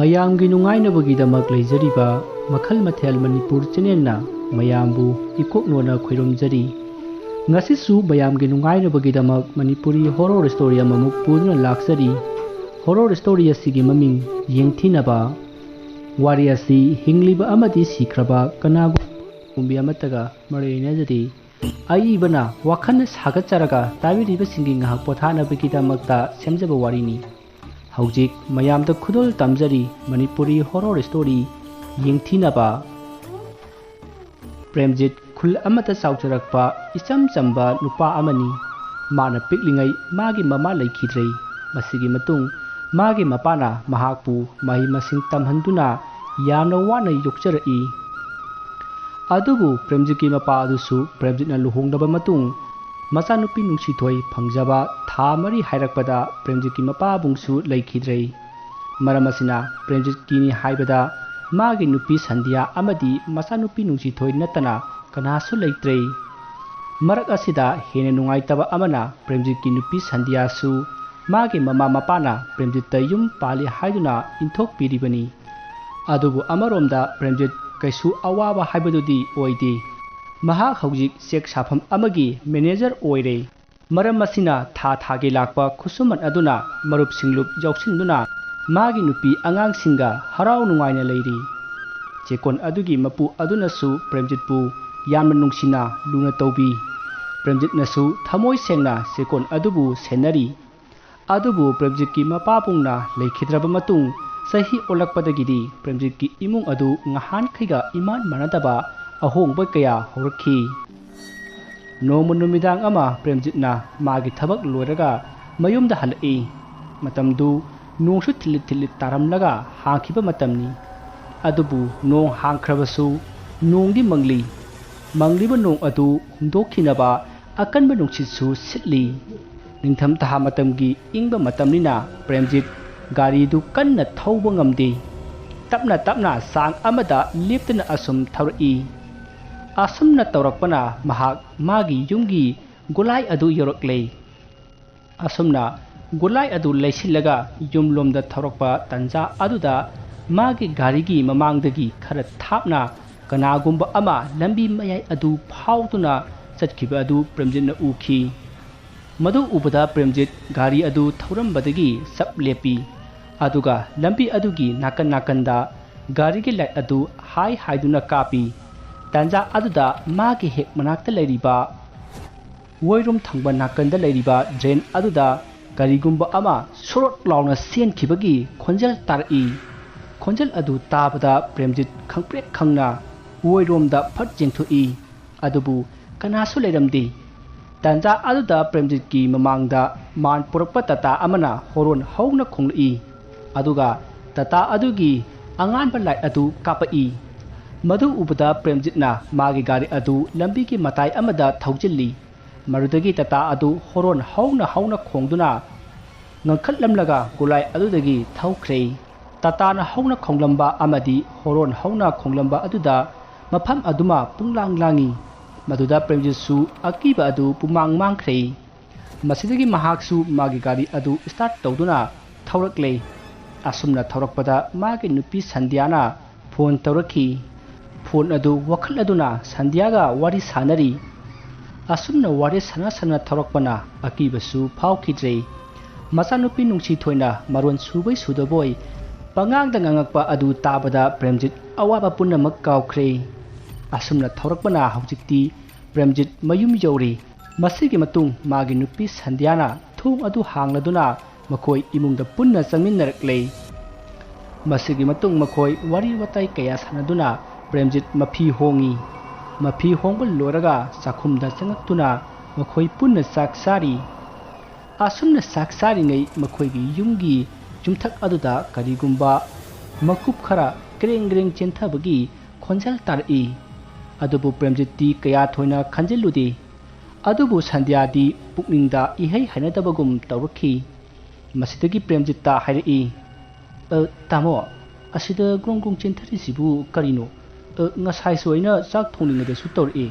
mayamgi nungainabagidamak leijariba Makhal Mathel Manipur channelna mayambu ikoknona khoiromjari ngasisu mayamgi nungainabagidamak Manipuri horror story amamuk puduna laksari horror story asigi maming Yengthinaba Wari asi hingliba amadi sikraba kanagu kumbi amataga mareinajari aibana wakhana sagacharaga tabiriba singi ngahak pothanabagidamagta semjaba warini Haujik mayamda khudol tamjari Manipuri horror story Yengthinaba Premjit khul amata saucharakpa icham chamba nupa amani mana piklingai magi mama laikhidrei masigi matung magi mapana mahakpu mahi masing tamhanduna yamna wana yokcharai adubu Premjitki mapa adusu Premjitna luhongdaba matung machanupi nungsithoi phangjaba tha mari hairakpada Premjitki mapa bungsu laikhidrei maramasina Premjitki ni haibada magi nupi sandia amadi machanupi nungsithoi natana kanasu leitrei marak asida hene nungaitaba amana Premjitki nupi sandia su magi mama mapana Premjitta yum pali haiduna inthok piribani adubu amaromda Premjit kaisu awaba haibadudi oide mahak haujik sek safam amagi manager oire maram masina tha thage lakpa khusuman aduna marup singlup jauksinduna magi nupi angang singa harau nungaina leiri chekon adugi mapu adunasu Premjitpu yamna nungsina luna taubi Premjitnasu thamoi sengna chekon adubu senari adubu Premjitki mapapungna leikhidraba matung sahi olakpadagidi Premjitki imung adu ngahan khiga iman manadaba ahongba kaya horakhi nomu numidang ama Premjitna magi thabak loiraga mayumda halai matamdu nongsu thilit taramlaga hangkhiba matamni adubu nong hangkhrabasu nongdi mangliba nong adu humdokhinaba akanba nungchitsu sitli ningtham taha matamgi ingba matamnina Premjit gari du kanna thauba ngamde tapna sang amada leptana asum thaurai asumna tawrakpana mahak magi yumgi gulai adu yoraklei asumna gulai adu leisilaga yumlomda thaurakpa tanja aduda magi garigi mamangdagi khara thapna kanagumba ama lambi mayai adu phauduna chatkhiba adu Premjitna ukhi madu ubada Premjit gari adu thauram-badagi sap lepi aduga lambi adugi nakanda gari gi light adu haiduna kapi tanja aduda magi hek manakta leiriba woirum thangba nakanda leiriba drain aduda garigumba ama sorot launa sen khibagi khonjal tarai khonjal adu tabada Premjit khangprek khangna woiromda phat jengthui adubu kanasu leiramdi tanja aduda Premjitki mamangda man purakpa tata amana horon hauna khonglei aduga tata adugi anganba light adu kapai madu ubada Premjitna magi gari adu lambi ki matai amada thaujilli marudagi tata adu horon hauna khongduna ngakhatlamlaga gulai adudagi thaukrei tata na hauna khonglamba amadi horon hauna khonglamba aduda mafam aduma punglanglangi maduda Premjitsu akiba adu pumang mangkrei masidagi mahaksu magi gari adu start tawduna thauraklei asumna thaurakpada magi nupi sandiana phone tawrakhi phone adu wakhal aduna sandiaga wari sanari asumna wari sana thaurakpana akibasu phaukhidrei machanupi nungsi thoina maron subai sudaboi pangangda ngangakpa adu tabada Premjit awaba punamak kaukhrei asumna thaurakpana haujikti Premjit mayum yori masigi matung magi nupi sandiana thung adu hangladuna makhoi imungda punna changminnaраklei masigi matung makhoi wari watai kaya sanaduna Premjit mafi hongba loraga sakhumda changaktuna makhoi punna saksari asumna saksari ngai makhoi gi yumgi jumthak aduda karigumba makup khara greng chenthabagi khonjal tarai adubu Premjitti kaya thoina khanjiludi adubu sandiadi pukningda ihai hainadabagum tawrakhi masidagi Premjitta hairai tamo asida grong chenthari sibu karino ngasai soina chak thoningade su tawrai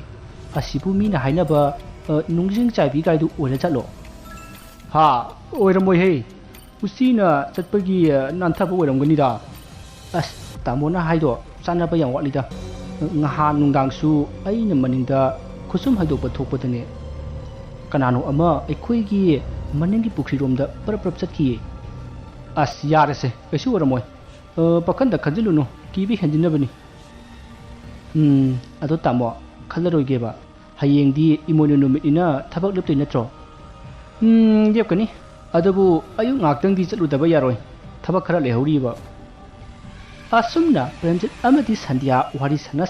asibu mina hainaba nungjing chaibi gaidu oira chalo ha oiramoi he usina chatpagi nanthaba oiramganida ꯑꯁ ꯇꯥꯃꯣꯅ ꯍꯥꯏꯗꯣ ꯆꯥꯟꯅꯕ ꯌꯥꯝ ꯋꯥꯠꯂꯤꯗ ꯉꯍꯥꯟ ꯅꯨꯡꯗꯥꯡꯁꯨ ꯑꯩꯅ ꯃꯅꯤꯡꯗ ꯈꯨꯁꯨꯝ ꯍꯩꯗꯣꯛꯄ ꯊꯣꯛꯄꯗꯅꯦ ꯀꯅꯥꯅꯣ ꯑꯃ ꯑꯩꯈꯣꯏꯒꯤ ꯃꯅꯤꯡꯒꯤ ꯄꯨꯈ꯭ꯔꯤꯔꯣꯝꯗ ꯄꯔꯞ ꯆꯠꯈꯤꯌꯦ ꯑꯁ ꯌꯥꯔꯁꯦ ꯀꯩꯁꯨ ꯑꯣꯏꯔꯝꯃꯣꯏ ꯄꯥꯈꯟꯗ ꯈꯟꯖꯤꯜꯂꯨꯅꯨ ꯀꯤꯕ ꯍꯦꯟꯖꯤꯟꯅꯕꯅꯤ ꯑꯗꯣ ꯇꯥꯃꯣ ꯈꯜꯂꯔꯣꯏꯒꯦꯕ ꯍꯌꯦꯡꯗꯤ ꯏꯃꯣꯏꯅꯨ ꯅꯨꯃꯤꯠꯅꯤꯅ ꯊꯕꯛ ꯂꯦꯞꯇꯣꯏ ꯅꯠꯇ꯭ꯔꯣ ꯂꯦꯞꯀꯅꯤ ꯑꯗꯨꯕꯨ ꯑꯌꯨꯛ ꯉꯥꯛꯇꯪꯗꯤ ꯆꯠꯂꯨꯗꯕ ꯌꯥꯔꯣꯏ ꯊꯕꯛ ꯈꯔ ꯂꯩꯍꯧꯔꯤꯕ ꯑꯁꯨꯝꯅ ꯄ꯭ꯔꯦꯝꯖꯤꯠ ꯑꯃꯗꯤ ꯁꯟꯙ꯭ꯌꯥ ꯋꯥꯔꯤ ꯁꯥꯟꯅ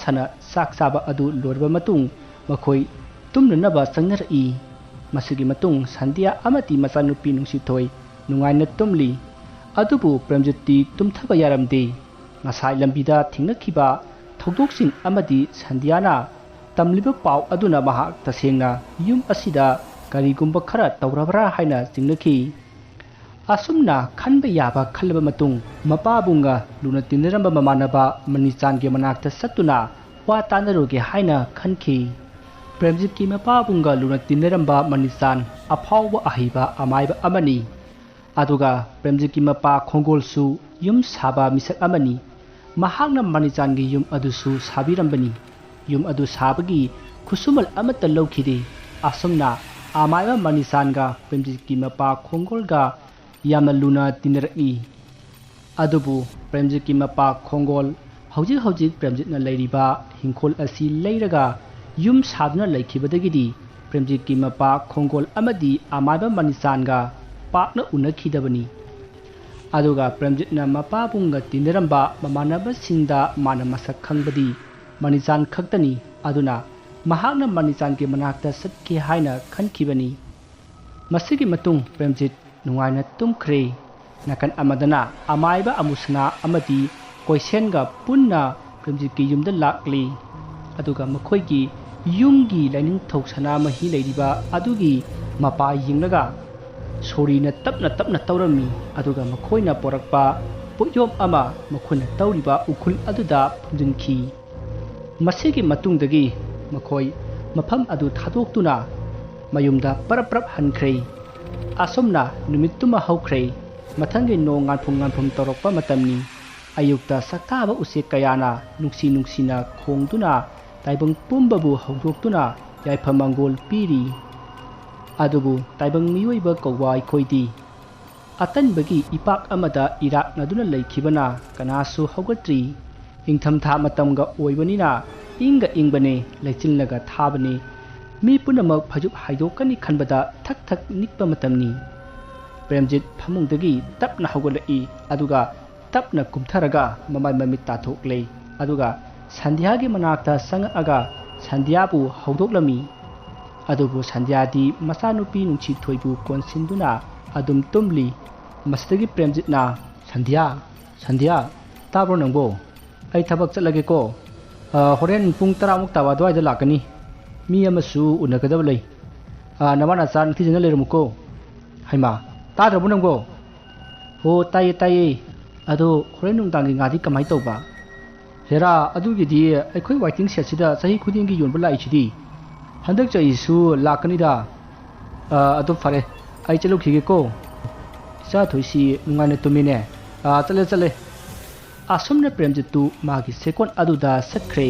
ꯆꯥꯛ ꯆꯥꯕ ꯑꯗꯨ ꯂꯣꯏꯔꯕ ꯃꯇꯨꯡ ꯃꯈꯣꯏ ꯇꯨꯝꯅꯅꯕ ꯆꯪꯅꯔꯛꯏ ꯃꯁꯤꯒꯤ ꯃꯇꯨꯡ ꯁꯟꯙ꯭ꯌꯥ ꯑꯃꯗꯤ ꯃꯆꯥꯅꯨꯄꯤ ꯅꯨꯡꯁꯤꯊꯣꯏ ꯅꯨꯡꯉꯥꯏꯅ ꯇꯨꯝꯂꯤ ꯑꯗꯨꯕꯨ ꯄ꯭ꯔꯦꯝꯖꯤꯠꯇꯤ ꯇꯨꯝꯊꯕ ꯌꯥꯔꯝꯗꯦ ꯉꯁꯥꯏ ꯂꯝꯕꯤꯗ ꯊꯦꯡꯅꯈꯤꯕ ꯊꯧꯗꯣꯛꯁꯤꯡ ꯑꯃꯗꯤ ꯁꯟꯙ꯭ꯌꯥꯅ ꯇꯝꯂꯤꯕ ꯄꯥꯎ ꯑꯗꯨꯅ ꯃꯍꯥꯛ ꯇꯁꯦꯡꯅ ꯌꯨꯝ ꯑꯁꯤꯗ ꯀꯔꯤꯒꯨꯝꯕ ꯈꯔ ꯇꯧꯔꯕ꯭ꯔꯥ ꯍꯥꯏꯅ ꯆꯤꯡꯅꯈꯤ ꯑꯁꯨꯝꯅ ꯈꯟꯕ ꯌꯥꯕ ꯈꯜꯂꯕ ꯃꯇꯨꯡ ꯃꯄꯥꯕꯨꯡꯒ ꯂꯨꯅ ꯇꯤꯟꯅꯔꯝꯕ ꯃꯃꯥꯟꯅꯕ ꯃꯅꯤꯆꯥꯟꯒꯤ ꯃꯅꯥꯛꯇ ꯆꯠꯇꯨꯅ ꯋꯥ ꯇꯥꯟꯅꯔꯨꯒꯦ ꯍꯥꯏꯅ ꯈꯟꯈꯤ ꯄ꯭ꯔꯦꯝꯖꯤꯠꯀꯤ ꯃꯄꯥꯕꯨꯡꯒ ꯂꯨꯅ ꯇꯤꯟꯅꯔꯝꯕ ꯃꯅꯤꯆꯥꯟ ꯑꯐꯥꯎꯕ ꯑꯍꯩꯕ ꯑꯃꯥꯏꯕ ꯑꯃꯅꯤ ꯑꯗꯨꯒ ꯄ꯭ꯔꯦꯝꯖꯤꯠꯀꯤ ꯃꯄꯥ ꯈꯣꯡꯒꯣꯜꯁꯨ ꯌꯨꯝ ꯁꯥꯕ ꯃꯤꯁꯛ ꯑꯃꯅꯤ ꯃꯍꯥꯛꯅ ꯃꯅꯤꯆꯥꯟꯒꯤ ꯌꯨꯝ ꯑꯗꯨꯁꯨ ꯁꯥꯕꯤꯔꯝꯕꯅꯤ ꯌꯨꯝ ꯑꯗꯨ ꯁꯥꯕꯒꯤ ꯈꯨꯠꯁꯨꯃꯟ ꯑꯃꯠꯇ ꯂꯧꯈꯤꯗꯦ ꯑꯁꯨꯝꯅ ꯑꯃꯥꯏꯕ ꯃꯅꯤꯆꯥꯟꯒ ꯄ꯭ꯔꯦꯝꯖꯤꯠꯀꯤ ꯃꯄꯥ ꯈꯣꯡꯒꯣꯜꯒ ꯌꯥꯝꯅ ꯂꯨꯅ ꯇꯤꯟꯅꯔꯛꯏ ꯑꯗꯨꯕꯨ ꯄ꯭ꯔꯦꯝꯖꯤꯠꯀꯤ ꯃꯄꯥ ꯈꯣꯡꯒꯣꯜ ꯍꯧꯖꯤꯛ ꯄ꯭ꯔꯦꯝꯖꯤꯠꯅ ꯂꯩꯔꯤꯕ ꯍꯤꯡꯈꯣꯜ ꯑꯁꯤ ꯂꯩꯔꯒ ꯌꯨꯝ ꯁꯥꯗꯨꯅ ꯂꯩꯈꯤꯕꯗꯒꯤꯗꯤ ꯄ꯭ꯔꯦꯝꯖꯤꯠꯀꯤ ꯃꯄꯥ ꯈꯣꯡꯒꯣꯜ ꯑꯃꯗꯤ ꯑꯃꯥꯏꯕ ꯃꯅꯤꯆꯥꯟꯒ ꯄꯥꯛꯅ ꯎꯅꯈꯤꯗꯕꯅꯤ ꯑꯗꯨꯒ ꯄ꯭ꯔꯦꯝꯖꯤꯠꯅ ꯃꯄꯥꯕꯨꯡꯒ ꯇꯤꯟꯅꯔꯝꯕ ꯃꯃꯥꯟꯅꯕꯁꯤꯡꯗ ꯃꯥꯅ ꯃꯁꯛ ꯈꯪꯕꯗꯤ ꯃꯅꯤꯆꯥꯟ ꯈꯛꯇꯅꯤ ꯑꯗꯨꯅ ꯃꯍꯥꯛꯅ ꯃꯅꯤꯆꯥꯟꯒꯤ ꯃꯅꯥꯛꯇ ꯆꯠꯀꯦ ꯍꯥꯏꯅ ꯈꯟꯈꯤꯕꯅꯤ ꯃꯁꯤꯒꯤ ꯃꯇꯨꯡ ꯄ꯭ꯔꯦꯝꯖꯤꯠ ꯅꯨꯡꯉꯥꯏꯅ ꯇꯨꯝꯈ꯭ꯔꯦ ꯅꯥꯀꯟ ꯑꯃꯗꯅ ꯑꯃꯥꯏꯕ ꯑꯃꯨꯁꯅꯥ ꯑꯃꯗꯤ ꯀꯣꯏꯁꯦꯟꯒ ꯄꯨꯟꯅ ꯄ꯭ꯔꯦꯝꯖꯤꯠꯀꯤ ꯌꯨꯝꯗ ꯂꯥꯛꯂꯤ ꯑꯗꯨꯒ ꯃꯈꯣꯏꯒꯤ ꯌꯨꯝꯒꯤ ꯂꯥꯏꯅꯤꯡꯊꯧ ꯁꯅꯥꯃꯍꯤ ꯂꯩꯔꯤꯕ ꯑꯗꯨꯒꯤ ꯃꯄꯥ ꯌꯦꯡꯂꯒ ꯁꯣꯔꯤꯅ ꯇꯞꯅ ꯇꯧꯔꯝꯃꯤ ꯑꯗꯨꯒ ꯃꯈꯣꯏꯅ ꯄꯣꯔꯛꯄ ꯄꯣꯠꯌꯣꯝ ꯑꯃ ꯃꯈꯣꯏꯅ ꯇꯧꯔꯤꯕ ꯎꯈꯨꯜ ꯑꯗꯨꯗ ꯐꯨꯝꯖꯤꯟꯈꯤ ꯃꯁꯤꯒꯤ ꯃꯇꯨꯡꯗꯒꯤ ꯃꯈꯣꯏ ꯃꯐꯝ ꯑꯗꯨ ꯊꯥꯗꯣꯛꯇꯨꯅ ꯃꯌꯨꯝꯗ ꯄꯔꯞ ꯍꯟꯈ꯭ꯔꯦ ꯑꯁꯨꯝꯅ ꯅꯨꯃꯤꯠꯇꯨꯃ ꯍꯧꯈ꯭ꯔꯦ ꯃꯊꯪꯒꯤ ꯅꯣꯡ ꯉꯥꯟꯐꯨꯝ ꯇꯧꯔꯛꯄ ꯃꯇꯝꯅꯤ ꯑꯌꯨꯛꯇ ꯁꯛꯊꯥꯕ ꯎꯆꯦꯛ ꯀꯌꯥꯅ ꯅꯨꯡꯁꯤꯅ ꯈꯣꯡꯗꯨꯅ ꯇꯥꯏꯕꯪ ꯄꯨꯝꯕꯕꯨ ꯍꯧꯗꯣꯛꯇꯨꯅ ꯌꯥꯏꯐ ꯃꯪꯒꯣꯜ ꯄꯤꯔꯤ ꯑꯗꯨꯕꯨ ꯇꯥꯏꯕꯪ ꯃꯤꯑꯣꯏꯕ ꯀꯧꯕ ꯑꯩꯈꯣꯏꯗꯤ ꯑꯇꯟꯕꯒꯤ ꯏꯄꯥꯛ ꯑꯃꯗ ꯏꯔꯥꯛꯅꯗꯨꯅ ꯂꯩꯈꯤꯕꯅ ꯀꯅꯥꯁꯨ ꯍꯧꯒꯠꯇ꯭ꯔꯤ ꯏꯪꯊꯝꯊꯥ ꯃꯇꯝꯒ ꯑꯣꯏꯕꯅꯤꯅ ꯏꯪꯕꯅꯦ ꯂꯩꯆꯤꯜꯅꯒ ꯊꯥꯕꯅꯦ ꯃꯤ ꯄꯨꯝꯅꯃꯛ ꯐꯩꯖꯨꯞ ꯍꯥꯏꯗꯣꯛꯀꯅꯤ ꯈꯟꯕꯗ ꯊꯛ ꯅꯤꯛꯄ ꯃꯇꯝꯅꯤ ꯄ꯭ꯔꯦꯝꯖꯤꯠ ꯐꯃꯨꯡꯗꯒꯤ ꯇꯞꯅ ꯍꯧꯒꯠꯂꯛꯏ ꯑꯗꯨꯒ ꯇꯞꯅ ꯀꯨꯝꯊꯔꯒ ꯃꯃꯥꯏ ꯃꯃꯤꯠ ꯇꯥꯊꯣꯛꯂꯦ ꯑꯗꯨꯒ ꯁꯟꯙ꯭ꯌꯥꯒꯤ ꯃꯅꯥꯛꯇ ꯆꯪꯉꯛꯑꯒ ꯁꯟꯙ꯭ꯌꯥꯕꯨ ꯍꯧꯗꯣꯛꯂꯝꯃꯤ ꯑꯗꯨꯕꯨ ꯁꯟꯙ꯭ꯌꯥꯗꯤ ꯃꯆꯥꯅꯨꯄꯤ ꯅꯨꯡꯁꯤꯊꯣꯏꯕꯨ ꯀꯣꯟꯁꯤꯟꯗꯨꯅ ꯑꯗꯨꯝ ꯇꯨꯝꯂꯤ ꯃꯁꯤꯗꯒꯤ ꯄ꯭ꯔꯦꯝꯖꯤꯠꯅ ꯁꯟꯙ꯭ꯌꯥ ꯇꯥꯕ꯭ꯔꯣ ꯅꯪꯕꯣ ꯑꯩ ꯊꯕꯛ ꯆꯠꯂꯒꯦꯀꯣ ꯍꯣꯔꯦꯟ ꯄꯨꯡ 10 ꯇꯥꯕ ꯑꯗꯨꯋꯥꯏꯗ ꯂꯥꯛꯀꯅꯤ ꯃꯤ ꯑꯃꯁꯨ ꯎꯅꯒꯗꯕ ꯂꯩ ꯅꯃꯥ ꯅꯆꯥ ꯅꯤꯡꯊꯤꯖꯅ ꯂꯩꯔꯝꯃꯨꯀꯣ ꯍꯩꯃꯥ ꯇꯥꯗ꯭ꯔꯕꯣ ꯅꯪꯕꯣ ꯍꯣ ꯇꯥꯏꯌꯦ ꯑꯗꯣ ꯍꯣꯔꯦꯟ ꯅꯨꯡꯗꯥꯡꯒꯤ ꯉꯥꯗꯤ ꯀꯃꯥꯏꯅ ꯇꯧꯕ ꯍꯦꯔꯥ ꯑꯗꯨꯒꯤꯗꯤ ꯑꯩꯈꯣꯏ ꯋꯥꯏꯇꯤꯡ ꯁꯦꯠꯁꯤꯗ ꯆꯍꯤ ꯈꯨꯗꯤꯡꯒꯤ ꯌꯣꯟꯕ ꯂꯥꯛꯏꯁꯤꯗꯤ ꯍꯟꯗꯛ ꯆꯍꯤꯁꯨ ꯂꯥꯛꯀꯅꯤꯗ ꯑꯗꯨ ꯐꯔꯦ ꯑꯩ ꯆꯠꯂꯨꯈꯤꯒꯦꯀꯣ ꯏꯆꯥꯊꯣꯏꯁꯤ ꯅꯨꯡꯉꯥꯏꯅ ꯇꯨꯝꯃꯤꯅꯦ ꯆꯠꯂꯦ ꯑꯁꯨꯝꯅ ꯄ꯭ꯔꯦꯝꯖꯤꯠꯇꯨ ꯃꯥꯒꯤ ꯁꯦꯀꯣꯟ ꯑꯗꯨꯗ ꯆꯠꯈ꯭ꯔꯦ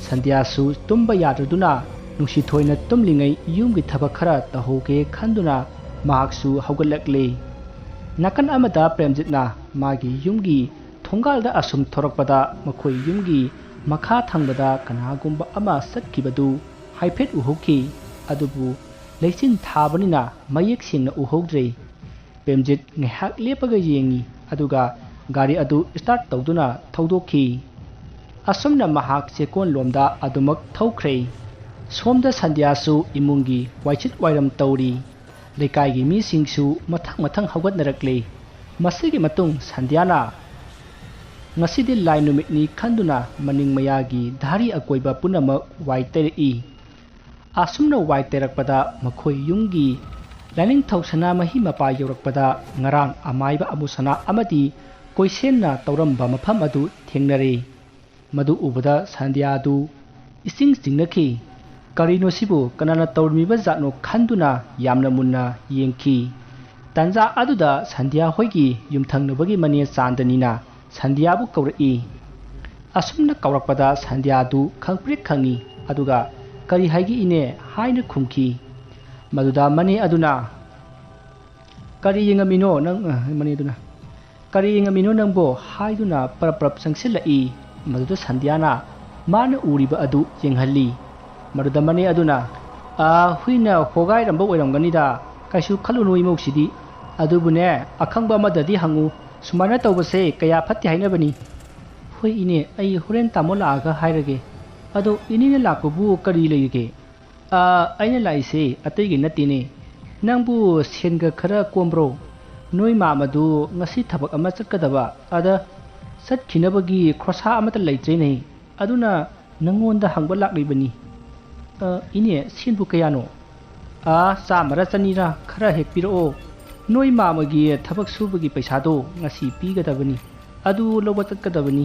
ꯁꯟꯙ꯭ꯌꯥꯁꯨ ꯇꯨꯝꯕ ꯌꯥꯗ꯭ꯔꯗꯨꯅ ꯅꯨꯡꯁꯤꯊꯣꯏꯅ ꯇꯨꯝꯂꯤꯉꯩ ꯌꯨꯝꯒꯤ ꯊꯕꯛ ꯈꯔ ꯇꯧꯍꯧꯒꯦ ꯈꯟꯗꯨꯅ ꯃꯍꯥꯛꯁꯨ ꯍꯧꯒꯠꯂꯛꯂꯦ ꯅꯥꯀꯟ ꯑꯃꯗ ꯄ꯭ꯔꯦꯝꯖꯤꯠꯅ ꯃꯥꯒꯤ ꯌꯨꯝꯒꯤ ꯊꯣꯡꯒꯥꯜꯗ ꯑꯁꯨꯝ ꯊꯣꯔꯛꯄꯗ ꯃꯈꯣꯏ ꯌꯨꯝꯒꯤ ꯃꯈꯥ ꯊꯪꯕꯗ ꯀꯅꯥꯒꯨꯝꯕ ꯑꯃ ꯆꯠꯈꯤꯕꯗꯨ ꯍꯥꯏꯐꯦꯠ ꯎꯍꯧꯈꯤ ꯑꯗꯨꯕꯨ ꯂꯩꯆꯤꯟ ꯊꯥꯕꯅꯤꯅ ꯃꯌꯦꯛ ꯁꯦꯡꯅ ꯎꯍꯧꯗ꯭ꯔꯦ ꯄ꯭ꯔꯦꯝꯖꯤꯠ ꯉꯥꯏꯍꯥꯛ ꯂꯦꯞꯄꯒ ꯌꯦꯡꯉꯤ ꯑꯗꯨꯒ ꯒꯥꯔꯤ ꯑꯗꯨ ꯁ꯭ꯇꯥꯔꯠ ꯇꯧꯗꯨꯅ ꯊꯧꯗꯣꯛꯈꯤ ꯑꯁꯨꯝꯅ ꯃꯍꯥꯛ ꯆꯦꯛꯀꯣꯟ ꯂꯣꯝꯗ ꯑꯗꯨꯃꯛ ꯊꯧꯈ꯭ꯔꯦ ꯁꯣꯝꯗ ꯁꯟꯙ꯭ꯌꯥꯁꯨ ꯏꯃꯨꯡꯒꯤ ꯋꯥꯏꯆꯤꯠ ꯋꯥꯏꯔꯝ ꯇꯧꯔꯤ ꯂꯩꯀꯥꯏꯒꯤ ꯃꯤꯁꯤꯡꯁꯨ ꯃꯊꯪ ꯍꯧꯒꯠꯅꯔꯛꯂꯦ ꯃꯁꯤꯒꯤ ꯃꯇꯨꯡ ꯁꯟꯙ꯭ꯌꯥꯅ ꯉꯁꯤꯗꯤ ꯂꯥꯏ ꯅꯨꯃꯤꯠꯅꯤ ꯈꯟꯗꯨꯅ ꯃꯅꯤꯡ ꯃꯌꯥꯒꯤ ꯙꯥꯔꯤ ꯑꯀꯣꯏꯕ ꯄꯨꯝꯅꯃꯛ ꯋꯥꯏ ꯇꯩꯔꯛꯏ ꯑꯁꯨꯝꯅ ꯋꯥꯏ ꯇꯩꯔꯛꯄꯗ ꯃꯈꯣꯏ ꯌꯨꯝꯒꯤ ꯂꯥꯏꯅꯤꯡꯊꯧ ꯁꯅꯥꯃꯍꯤ ꯃꯄꯥ ꯌꯧꯔꯛꯄꯗ ꯉꯔꯥꯡ ꯑꯃꯥꯏꯕ ꯑꯃꯨꯁꯅꯥ ꯑꯃꯗꯤ ꯀꯣꯏꯁꯦꯟꯅ ꯇꯧꯔꯝꯕ ꯃꯐꯝ ꯑꯗꯨ ꯊꯦꯡꯅꯔꯦ ꯃꯗꯨ ꯎꯕꯗ ꯁꯟꯙ꯭ꯌꯥꯗꯨ ꯏꯁꯤꯡ ꯆꯤꯡꯅꯈꯤ ꯀꯔꯤꯅꯣ ꯁꯤꯕꯨ ꯀꯅꯥꯅ ꯇꯧꯔꯝꯃꯤꯕ ꯖꯥꯠꯅꯣ ꯈꯟꯗꯨꯅ ꯌꯥꯝꯅ ꯃꯨꯟꯅ ꯌꯦꯡꯈꯤ ꯇꯟꯖꯥ ꯑꯗꯨꯗ ꯁꯟꯙ꯭ꯌꯥ ꯍꯣꯏꯒꯤ ꯌꯨꯝꯊꯪꯅꯕꯒꯤ ꯃꯅꯦ ꯆꯥꯟꯗꯅꯤꯅ ꯁꯟꯙ꯭ꯌꯥꯕꯨ ꯀꯧꯔꯛꯏ꯫ ꯑꯁꯨꯝꯅ ꯀꯧꯔꯛꯄꯗ ꯁꯟꯙ꯭ꯌꯥꯗꯨ ꯈꯪꯄ꯭ꯔꯦꯛ ꯈꯪꯏ ꯑꯗꯨꯒ ꯀꯔꯤ ꯍꯥꯏꯒꯦ ꯏꯅꯦ ꯍꯥꯏꯅ ꯈꯨꯝꯈꯤ꯫ ꯃꯗꯨꯗ ꯃꯅꯦ ꯑꯗꯨꯅ ꯀꯔꯤ ꯌꯦꯡꯉꯝꯃꯤꯅꯣ ꯅꯪꯕꯣ ꯍꯥꯏꯗꯨꯅ ꯄꯔꯞ ꯄꯔꯞ ꯆꯪꯁꯤꯜꯂꯛꯏ꯫ ꯃꯗꯨꯗ ꯁꯟꯙ꯭ꯌꯥꯅ ꯃꯥꯅ ꯎꯔꯤꯕ ꯑꯗꯨ ꯌꯦꯡꯍꯜꯂꯤ꯫ ꯃꯗꯨꯗ ꯃꯅꯦ ꯑꯗꯨꯅ ꯍꯨꯏꯅ ꯍꯣꯒꯥꯏꯔꯝꯕ ꯑꯣꯏꯔꯝꯒꯅꯤꯗ ꯀꯩꯁꯨ ꯈꯜꯂꯨꯅꯨ ꯏꯃꯧꯁꯤꯗꯤ ꯑꯗꯨꯕꯨꯅꯦ ꯑꯈꯪꯕ ꯑꯃꯗꯗꯤ ꯍꯪꯉꯨ ꯁꯨꯃꯥꯏꯅ ꯇꯧꯕꯁꯦ ꯀꯌꯥ ꯐꯠꯇꯦ ꯍꯥꯏꯅꯕꯅꯤ꯫ ꯍꯣꯏ ꯏꯅꯦ ꯑꯩ ꯍꯣꯔꯦꯟ ꯇꯥꯃꯣ ꯂꯥꯛꯑꯒ ꯍꯥꯏꯔꯒꯦ꯫ ꯑꯗꯣ ꯏꯅꯦꯅ ꯂꯥꯛꯄꯕꯨ ꯀꯔꯤ ꯂꯩꯔꯤꯒꯦ? ꯑꯩꯅ ꯂꯥꯛꯏꯁꯦ ꯑꯇꯩꯒꯤ ꯅꯠꯇꯦꯅꯦ ꯅꯪꯕꯨ ꯁꯦꯟꯒ ꯈꯔ ꯀꯣꯝꯕ꯭ꯔꯣ? ꯅꯣꯏ ꯃꯥꯃꯗꯨ ꯉꯁꯤ ꯊꯕꯛ ꯑꯃ ꯆꯠꯀꯗꯕ ꯑꯗ ꯆꯠꯈꯤꯅꯕꯒꯤ ꯈꯣꯔꯁꯥ ꯑꯃꯠꯇ ꯂꯩꯇ꯭ꯔꯦꯅꯦ ꯑꯗꯨꯅ ꯅꯪꯉꯣꯟꯗ ꯍꯪꯕ ꯂꯥꯛꯂꯤꯕꯅꯤ꯫ ꯏꯅꯦ ꯁꯦꯟꯕꯨ ꯀꯌꯥꯅꯣ? ꯆꯥꯝꯃꯔ ꯆꯅꯤꯔ ꯈꯔ ꯍꯦꯛ ꯄꯤꯔꯛꯑꯣ꯫ ꯅꯣꯏ ꯃꯥꯃꯒꯤ ꯊꯕꯛ ꯁꯨꯕꯒꯤ ꯄꯩꯁꯥꯗꯣ ꯉꯁꯤ ꯄꯤꯒꯗꯕꯅꯤ ꯑꯗꯨ ꯂꯧꯕ ꯆꯠꯀꯗꯕꯅꯤ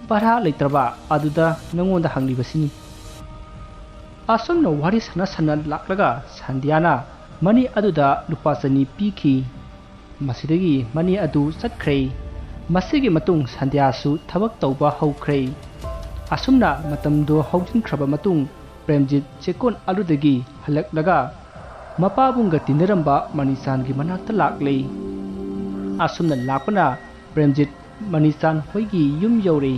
ꯚꯔꯥ ꯂꯩꯇ꯭ꯔꯕ ꯑꯗꯨꯗ ꯅꯪꯉꯣꯟꯗ ꯍꯪꯂꯤꯕꯁꯤꯅꯤ꯫ ꯑꯁꯨꯝꯅ ꯋꯥꯔꯤ ꯁꯥꯟꯅ ꯂꯥꯛꯂꯒ ꯁꯟꯙ꯭ꯌꯥꯅ ꯃꯅꯦ ꯑꯗꯨꯗ ꯂꯨꯄꯥ 200 ꯄꯤꯈꯤ꯫ ꯃꯁꯤꯗꯒꯤ ꯃꯅꯦ ꯑꯗꯨ ꯆꯠꯈ꯭ꯔꯦ꯫ ꯃꯁꯤꯒꯤ ꯃꯇꯨꯡ ꯁꯟꯙ꯭ꯌꯥꯁꯨ ꯊꯕꯛ ꯇꯧꯕ ꯍꯧꯈ꯭ꯔꯦ꯫ ꯑꯁꯨꯝꯅ ꯃꯇꯝꯗꯨ ꯍꯧꯖꯤꯟꯈ꯭ꯔꯕ ꯃꯇꯨꯡ ꯄ꯭ꯔꯦꯝꯖꯤꯠ ꯆꯦꯛꯀꯣꯟ ꯑꯗꯨꯗꯒꯤ ꯍꯜꯂꯛꯂꯒ ꯃꯄꯥꯕꯨꯡꯒ ꯇꯤꯟꯅꯔꯝꯕ ꯃꯅꯤꯆꯥꯟꯒꯤ ꯃꯅꯥꯛꯇ ꯂꯥꯛꯂꯦ꯫ ꯑꯁꯨꯝꯅ ꯂꯥꯛꯄꯅ ꯄ꯭ꯔꯦꯝꯖꯤꯠ ꯃꯅꯤꯆꯥꯟ ꯍꯣꯏꯒꯤ ꯌꯨꯝ ꯌꯧꯔꯦ꯫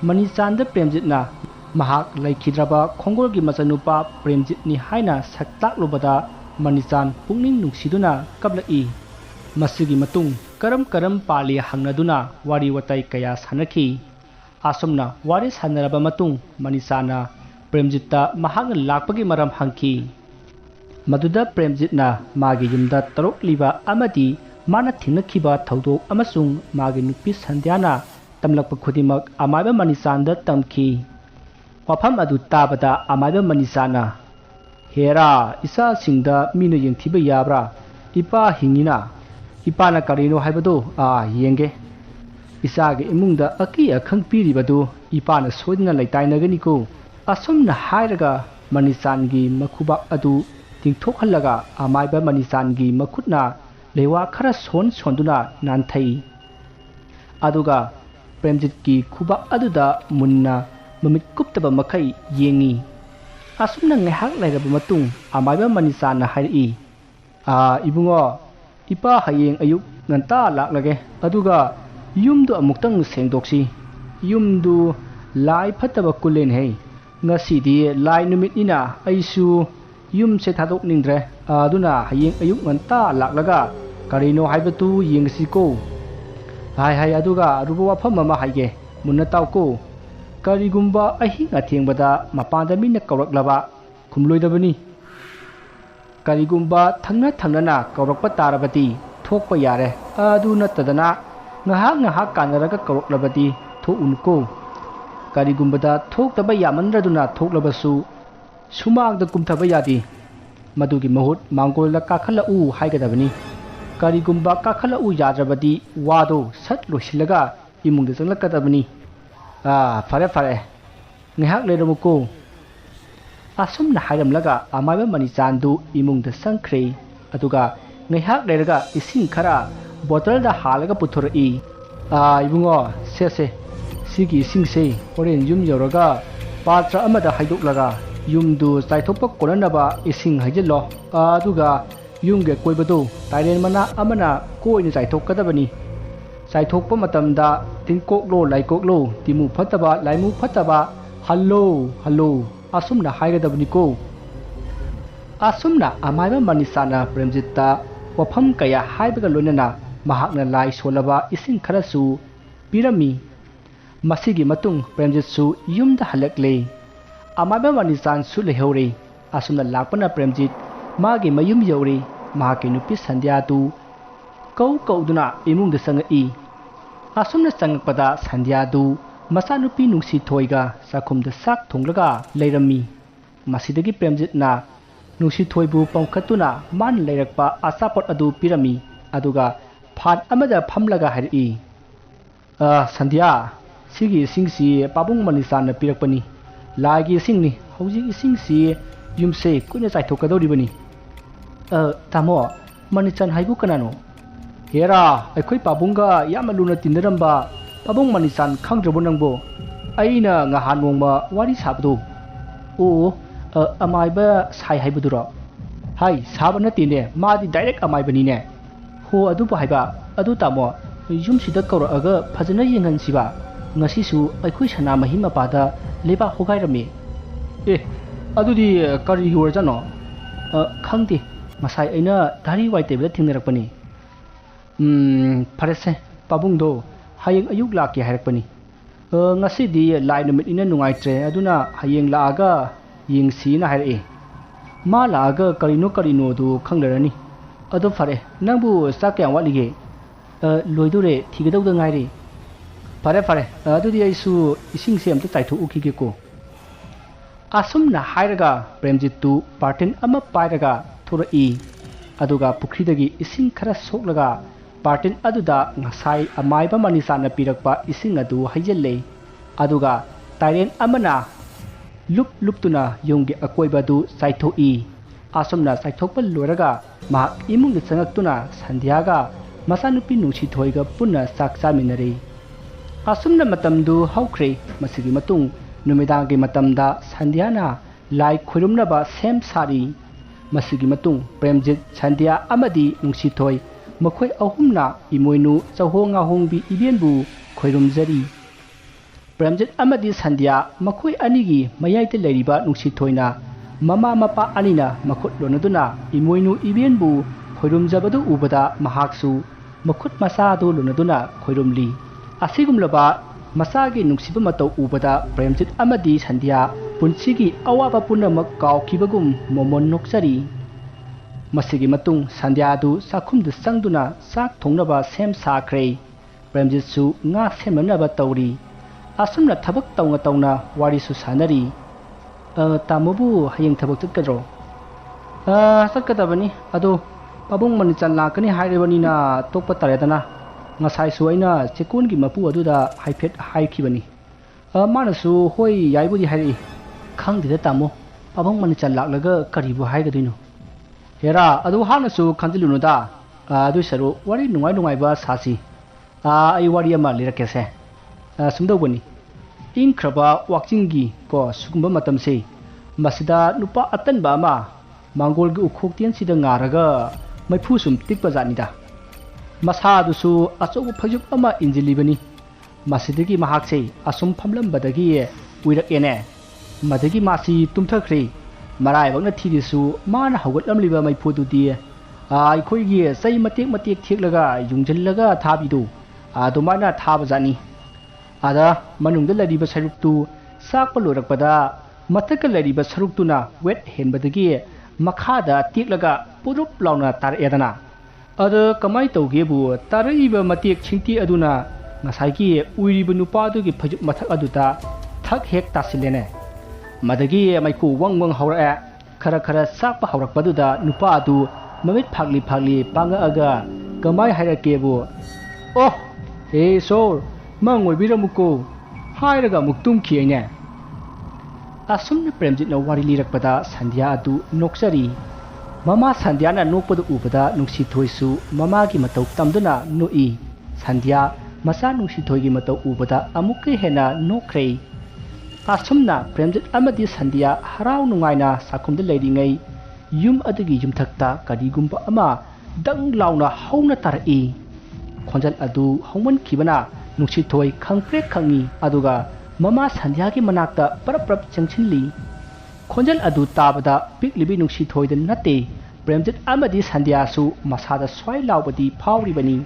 ꯃꯅꯤꯆꯥꯟꯗ ꯄ꯭ꯔꯦꯝꯖꯤꯠꯅ ꯃꯍꯥꯛ ꯂꯩꯈꯤꯗ꯭ꯔꯕ ꯈꯣꯡꯒꯣꯜꯒꯤ ꯃꯆꯥꯅꯨꯄꯥ ꯄ꯭ꯔꯦꯝꯖꯤꯠꯅꯤ ꯍꯥꯏꯅ ꯁꯛꯇꯥꯛꯂꯨꯕꯗ ꯃꯅꯤꯆꯥꯟ ꯄꯨꯛꯅꯤꯡ ꯅꯨꯡꯁꯤꯗꯨꯅ ꯀꯞꯂꯛꯏ꯫ ꯃꯁꯤꯒꯤ ꯃꯇꯨꯡ ꯀꯔꯝ ꯄꯥꯜꯂꯤ ꯍꯪꯅꯗꯨꯅ ꯋꯥꯔꯤ ꯋꯥꯇꯥꯏ ꯀꯌꯥ ꯁꯥꯟꯅꯈꯤ꯫ ꯑꯁꯨꯝꯅ ꯋꯥꯔꯤ ꯁꯥꯟꯅꯔꯕ ꯃꯇꯨꯡ ꯃꯅꯤꯆꯥꯟꯅ ꯄ꯭ꯔꯦꯝꯖꯤꯠꯇ ꯃꯍꯥꯛꯅ ꯂꯥꯛꯄꯒꯤ ꯃꯔꯝ ꯍꯪꯈꯤ꯫ ꯃꯗꯨꯗ ꯄ꯭ꯔꯦꯝꯖꯤꯠꯅ ꯃꯥꯒꯤ ꯌꯨꯝꯗ ꯇꯧꯔꯛꯂꯤꯕ ꯑꯃꯗꯤ ꯃꯥꯅ ꯊꯦꯡꯅꯈꯤꯕ ꯊꯧꯗꯣꯛ ꯑꯃꯁꯨꯡ ꯃꯥꯒꯤ ꯅꯨꯄꯤ ꯁꯟꯙ꯭ꯌꯥꯅ ꯇꯝꯂꯛꯄ ꯈꯨꯗꯤꯡꯃꯛ ꯑꯃꯥꯏꯕ ꯃꯅꯤꯆꯥꯟꯗ ꯇꯝꯈꯤ꯫ ꯋꯥꯐꯝ ꯑꯗꯨ ꯇꯥꯕꯗ ꯑꯃꯥꯏꯕ ꯃꯅꯤꯆꯥꯟꯅ ꯍꯦꯔꯥ ꯏꯆꯥꯁꯤꯡꯗ ꯃꯤꯅ ꯌꯦꯡꯊꯤꯕ ꯌꯥꯕ꯭ꯔꯥ? ꯏꯄꯥ ꯍꯤꯡꯉꯤꯅ ꯏꯄꯥꯅ ꯀꯔꯤꯅꯣ ꯍꯥꯏꯕꯗꯨ ꯌꯦꯡꯒꯦ꯫ ꯏꯆꯥꯒꯤ ꯏꯃꯨꯡꯗ ꯑꯀꯤ ꯑꯈꯪ ꯄꯤꯔꯤꯕꯗꯨ ꯏꯄꯥꯅ ꯁꯣꯏꯗꯅ ꯂꯩꯇꯥꯏꯅꯒꯅꯤꯀꯣ꯫ ꯑꯁꯨꯝꯅ ꯍꯥꯏꯔꯒ ꯃꯅꯤꯆꯥꯟꯒꯤ ꯃꯈꯨꯕꯥꯛ ꯑꯗꯨ ꯇꯤꯡꯊꯣꯛꯍꯜꯂꯒ ꯑꯃꯥꯏꯕ ꯃꯅꯤꯆꯥꯟꯒꯤ ꯃꯈꯨꯠꯅ ꯂꯩꯋꯥ ꯈꯔ ꯁꯣꯟꯗꯨꯅ ꯅꯥꯟꯊꯩ꯫ ꯑꯗꯨꯒ ꯄ꯭ꯔꯦꯝꯖꯤꯠꯀꯤ ꯈꯨꯕꯥꯛ ꯑꯗꯨꯗ ꯃꯨꯟꯅ ꯃꯃꯤꯠ ꯀꯨꯞꯇꯕ ꯃꯈꯩ ꯌꯦꯡꯉꯤ꯫ ꯑꯁꯨꯝꯅ ꯉꯥꯏꯍꯥꯛ ꯂꯩꯔꯕ ꯃꯇꯨꯡ ꯑꯃꯥꯏꯕ ꯃꯅꯤꯆꯥꯟꯅ ꯍꯥꯏꯔꯛꯏ, ꯏꯕꯨꯡꯉꯣ ꯏꯄꯥ ꯍꯌꯦꯡ ꯑꯌꯨꯛ ꯉꯟꯇꯥ ꯂꯥꯛꯂꯒꯦ ꯑꯗꯨꯒ ꯌꯨꯝꯗꯨ ꯑꯃꯨꯛꯇꯪ ꯁꯦꯡꯗꯣꯛꯁꯤ꯫ ꯌꯨꯝꯗꯨ ꯂꯥꯏ ꯐꯠꯇꯕ ꯀꯨꯜꯂꯦꯅꯦꯍꯦ꯫ ꯉꯁꯤꯗꯤ ꯂꯥꯏ ꯅꯨꯃꯤꯠꯅꯤꯅ ꯑꯩꯁꯨ ꯌꯨꯝꯁꯦ ꯊꯥꯗꯣꯛꯅꯤꯡꯗ꯭ꯔꯦ ꯑꯗꯨꯅ ꯍꯌꯦꯡ ꯑꯌꯨꯛ ꯉꯟꯇꯥ ꯂꯥꯛꯂꯒ ꯀꯔꯤꯅꯣ ꯍꯥꯏꯕꯗꯨ ꯌꯦꯡꯉꯁꯤꯀꯣ꯫ ꯍꯥꯏ ꯑꯗꯨꯒ ꯑꯔꯨꯕ ꯋꯥꯐꯝ ꯑꯃ ꯍꯥꯏꯒꯦ ꯃꯨꯟꯅ ꯇꯥꯎꯀꯣ꯫ ꯀꯔꯤꯒꯨꯝꯕ ꯑꯍꯤꯡ ꯑꯊꯦꯡꯕꯗ ꯃꯄꯥꯟꯗ ꯃꯤꯅ ꯀꯧꯔꯛꯂꯕ ꯈꯨꯝꯂꯣꯏꯗꯕꯅꯤ꯫ ꯀꯔꯤꯒꯨꯝꯕ ꯊꯪꯅꯅ ꯀꯧꯔꯛꯄ ꯇꯥꯔꯕꯗꯤ ꯊꯣꯛꯄ ꯌꯥꯔꯦ ꯑꯗꯨ ꯅꯠꯇꯗꯅ ꯉꯥꯏꯍꯥꯛ ꯀꯥꯟꯅꯔꯒ ꯀꯧꯔꯛꯂꯕꯗꯤ ꯊꯣꯛꯎꯅꯨꯀꯣ꯫ ꯀꯔꯤꯒꯨꯝꯕꯗ ꯊꯣꯛꯇꯕ ꯌꯥꯃꯟꯗ꯭ꯔꯗꯨꯅ ꯊꯣꯛꯂꯕꯁꯨ ꯁꯨꯃꯥꯡꯗ ꯀꯨꯝꯊꯕ ꯌꯥꯗꯦ꯫ ꯃꯗꯨꯒꯤ ꯃꯍꯨꯠ ꯃꯥꯡꯒꯣꯜꯗ ꯀꯥꯈꯠꯂꯛꯎ ꯍꯥꯏꯒꯗꯕꯅꯤ꯫ ꯀꯔꯤꯒꯨꯝꯕ ꯀꯥꯈꯠꯂꯛꯎ ꯌꯥꯗ꯭ꯔꯕꯗꯤ ꯋꯥꯗꯣ ꯁꯠ ꯂꯣꯏꯁꯤꯜꯂꯒ ꯏꯃꯨꯡꯗ ꯆꯪꯂꯛꯀꯗꯕꯅꯤ꯫ ꯐꯔꯦ ꯉꯥꯏꯍꯥꯛ ꯂꯩꯔꯝꯃꯨꯀꯣ꯫ ꯑꯁꯨꯝꯅ ꯍꯥꯏꯔꯝꯂꯒ ꯑꯃꯥꯏꯕ ꯃꯅꯤꯆꯥꯟꯗꯨ ꯏꯃꯨꯡꯗ ꯆꯪꯈ꯭ꯔꯦ꯫ ꯑꯗꯨꯒ ꯉꯥꯏꯍꯥꯛ ꯂꯩꯔꯒ ꯏꯁꯤꯡ ꯈꯔ ꯕꯣꯇꯜꯗ ꯍꯥꯜꯂꯒ ꯄꯨꯊꯣꯔꯛꯏ꯫ ꯏꯕꯨꯡꯉꯣ ꯁꯦ ꯁꯤꯒꯤ ꯏꯁꯤꯡꯁꯦ ꯍꯣꯔꯦꯟ ꯌꯨꯝ ꯌꯧꯔꯒ ꯄꯥꯇ꯭ꯔ ꯑꯃꯗ ꯍꯩꯗꯣꯛꯂꯒ ꯌꯨꯝꯗꯨ ꯆꯥꯏꯊꯣꯛꯄ ꯀꯣꯟꯅꯅꯕ ꯏꯁꯤꯡ ꯍꯩꯖꯤꯜꯂꯣ꯫ ꯑꯗꯨꯒ ꯌꯨꯝꯒꯤ ꯑꯀꯣꯏꯕꯗꯨ ꯇꯥꯏꯔꯦꯟ ꯃꯅꯥ ꯑꯃꯅ ꯀꯣꯏꯅ ꯆꯥꯏꯊꯣꯛꯀꯗꯕꯅꯤ꯫ ꯆꯥꯏꯊꯣꯛꯄ ꯃꯇꯝꯗ ꯇꯤꯟꯀꯣꯛꯂꯣ ꯂꯥꯏꯀꯣꯛꯂꯣ ꯇꯤꯃꯨ ꯐꯠꯇꯕ ꯂꯥꯏꯃꯨ ꯐꯠꯇꯕ ꯍꯜꯂꯣ ꯑꯁꯨꯝꯅ ꯍꯥꯏꯒꯗꯕꯅꯤꯀꯣ꯫ ꯑꯁꯨꯝꯅ ꯑꯃꯥꯏꯕ ꯃꯅꯤꯆꯥꯟꯅ ꯄ꯭ꯔꯦꯝꯖꯤꯠꯇ ꯋꯥꯐꯝ ꯀꯌꯥ ꯍꯥꯏꯕꯒ ꯂꯣꯏꯅꯅ ꯃꯍꯥꯛꯅ ꯂꯥꯏ ꯁꯣꯜꯂꯕ ꯏꯁꯤꯡ ꯈꯔꯁꯨ ꯄꯤꯔꯝꯃꯤ꯫ ꯃꯁꯤꯒꯤ ꯃꯇꯨꯡ ꯄ꯭ꯔꯦꯝꯖꯤꯠꯁꯨ ꯌꯨꯝꯗ ꯍꯜꯂꯛꯂꯦ꯫ ꯑꯃꯥꯏꯕ ꯃꯅꯤꯆꯥꯟꯁꯨ ꯂꯩꯍꯧꯔꯦ꯫ ꯑꯁꯨꯝꯅ ꯂꯥꯛꯄꯅ ꯄ꯭ꯔꯦꯝꯖꯤꯠ ꯃꯥꯒꯤ ꯃꯌꯨꯝ ꯌꯧꯔꯦ꯫ ꯃꯍꯥꯛꯀꯤ ꯅꯨꯄꯤ ꯁꯟꯙ꯭ꯌꯥꯗꯨ ꯀꯧꯗꯨꯅ ꯏꯃꯨꯡꯗ ꯆꯪꯉꯛꯏ꯫ ꯑꯁꯨꯝꯅ ꯆꯪꯉꯛꯄꯗ ꯁꯟꯙ꯭ꯌꯥꯗꯨ ꯃꯆꯥꯅꯨꯄꯤ ꯅꯨꯡꯁꯤꯊꯣꯏꯒ ꯆꯥꯛꯈꯨꯝꯗ ꯆꯥꯛ ꯊꯣꯡꯂꯒ ꯂꯩꯔꯝꯃꯤ꯫ ꯃꯁꯤꯗꯒꯤ ꯄ꯭ꯔꯦꯝꯖꯤꯠꯅ ꯅꯨꯡꯁꯤꯊꯣꯏꯕꯨ ꯄꯝꯈꯠꯇꯨꯅ ꯃꯥꯅ ꯂꯩꯔꯛꯄ ꯑꯆꯥꯄꯣꯠ ꯑꯗꯨ ꯄꯤꯔꯝꯃꯤ꯫ ꯑꯗꯨꯒ ꯐꯥꯟ ꯑꯃꯗ ꯐꯝꯂꯒ ꯍꯥꯏꯔꯛꯏ, ꯁꯟꯙ꯭ꯌꯥ ꯁꯤꯒꯤ ꯏꯁꯤꯡꯁꯤ ꯄꯥꯕꯨꯡ ꯃꯅꯤꯆꯥꯟꯅ ꯄꯤꯔꯛꯄꯅꯤ꯫ ꯂꯥꯏꯒꯤ ꯏꯁꯤꯡꯅꯤ꯫ ꯍꯧꯖꯤꯛ ꯏꯁꯤꯡꯁꯤ ꯌꯨꯝꯁꯦ ꯀꯨꯏꯅ ꯆꯥꯏꯊꯣꯛꯀꯗꯧꯔꯤꯕꯅꯤ꯫ ꯇꯥꯃꯣ ꯃꯅꯤꯆꯥꯟ ꯍꯥꯏꯕꯨ ꯀꯅꯥꯅꯣ? ꯍꯦꯔꯥ ꯑꯩꯈꯣꯏ ꯄꯥꯕꯨꯡꯒ ꯌꯥꯝꯅ ꯂꯨꯅ ꯇꯤꯟꯅꯔꯝꯕ Pabong Manisan khangdrabo nangbo aina ngahan nongma wari sabdo o amaiba sai haibuduro hai sabana tine madi direct amaibani ne ho adu ba haiba adu tamo yum sida kawra aga phajana yengan siba ngasi su aikhoi sana mahima pada leba hogai rami adudi kari hor jano khangti masai aina dari wai tebla thingnarakpani farese pabung do hayeng ayuk lakki hairakpani ngasi di lai numit ina nungaitre aduna hayeng laaga yengsi na haire ma laaga karino du khanglarani adu fare nangbu sakya walige loidure thigedawda ngaire fare adudi aisu ising se amta taithu ukige ko asumna hairaga premjit tu partin ama pairaga thura I aduga pukhridagi ising khara soklaga partin aduda ngasai amaiba manisana pirakpa ising adu haijelle aduga tairen amana luptuna yongge akoibadu saithoi asumna saithokpa loraga ma imung changaktuna sandhyaga masanupi nungsi thoiga punna saksa minare asumna matamdu haukhre masigi matung numidagi matamda sandhyana lai khoirumnaba sem sari masigi matung premjit sandhya amadi nungsi thoi makhoi ahumna imoinu chawhonga hongbi ibenbu khoirumjari premjit amadi sandhya makhoi anigi mayaite leiriba nungsi thoina mama mapa anina makhut lonaduna imoinu ibenbu khoirumjabadu ubada mahaksu makhut masadu lonaduna khoirumli asigumlaba masagi nungsiba matau ubada premjit amadi sandhya punchigi awaba punamak kaukibagum momon noksari masigi matung sandhya du sakhumdu sangduna sak thongnaba sem sakhre premjit su nga semnaba tawri asumna thabak tawna wari su sanari tamobu hayeng thabak chatkadro chatkadabani ado pabung manichan lakani hairebanina tokpa taredana ngasai su aina chekungi mapu aduda haifet haikhibani manasu hoi yaibudi hairi khangdida tamo pabung manichan laklaga karibu haigadino hera adu hanasu khandilunuda adu saru wari nungai ba sasi ai wari ama lirakese sumdawbani ingkraba wakjingi ko sugumba matamse masida nupa atanba ama mangolgi ukhoktian sida ngaraga maifu sum tikpa janida masadusu achobu phajuk ama injilibani masidagi mahakse asum phamlambadagi uirakene madagi masi tumthakre marai bangna thidisu mana hawgatlamliba maifududi aikhoigi sai matek theklaga yungjallaga thabidu adumana thabajani ada manungda lariba saruktu sakpa lorakpada mathaka lariba saruktuna wet henbadagi makhada teklaga purup launa taredana ada kamai tawgebu taraiba matek chingti aduna ngasaigi uiriba nupadugi phajuk mathak aduta thak hek tasilene madagi maiku wangwang haura khara sakpa haurakpaduda nupa adu mamit phagli panga aga kamai hairakebu oh hey sor mangoibiramuko hairaga muktum khiene asumna premjitna wari lirakpada sandhya adu noksari mama sandhyana nokpadu ubada nungsi thoisu mamagi matau tamduna noi sandhya masa nungsi thoigi matau ubada amukke hena nokre asumna premjit amadi sandhya harau nungaina sakhumda leiringai yum adagi yumthakta karigumba ama dang launa hauna tarai khonjal adu hongman khibana nungsi thoi khangprek khangi aduga mama sandhyagi manakta parap changchinli khonjal adu tabada piklibi nungsi thoida nate premjit amadi sandhya su masada swai laubadi phauribani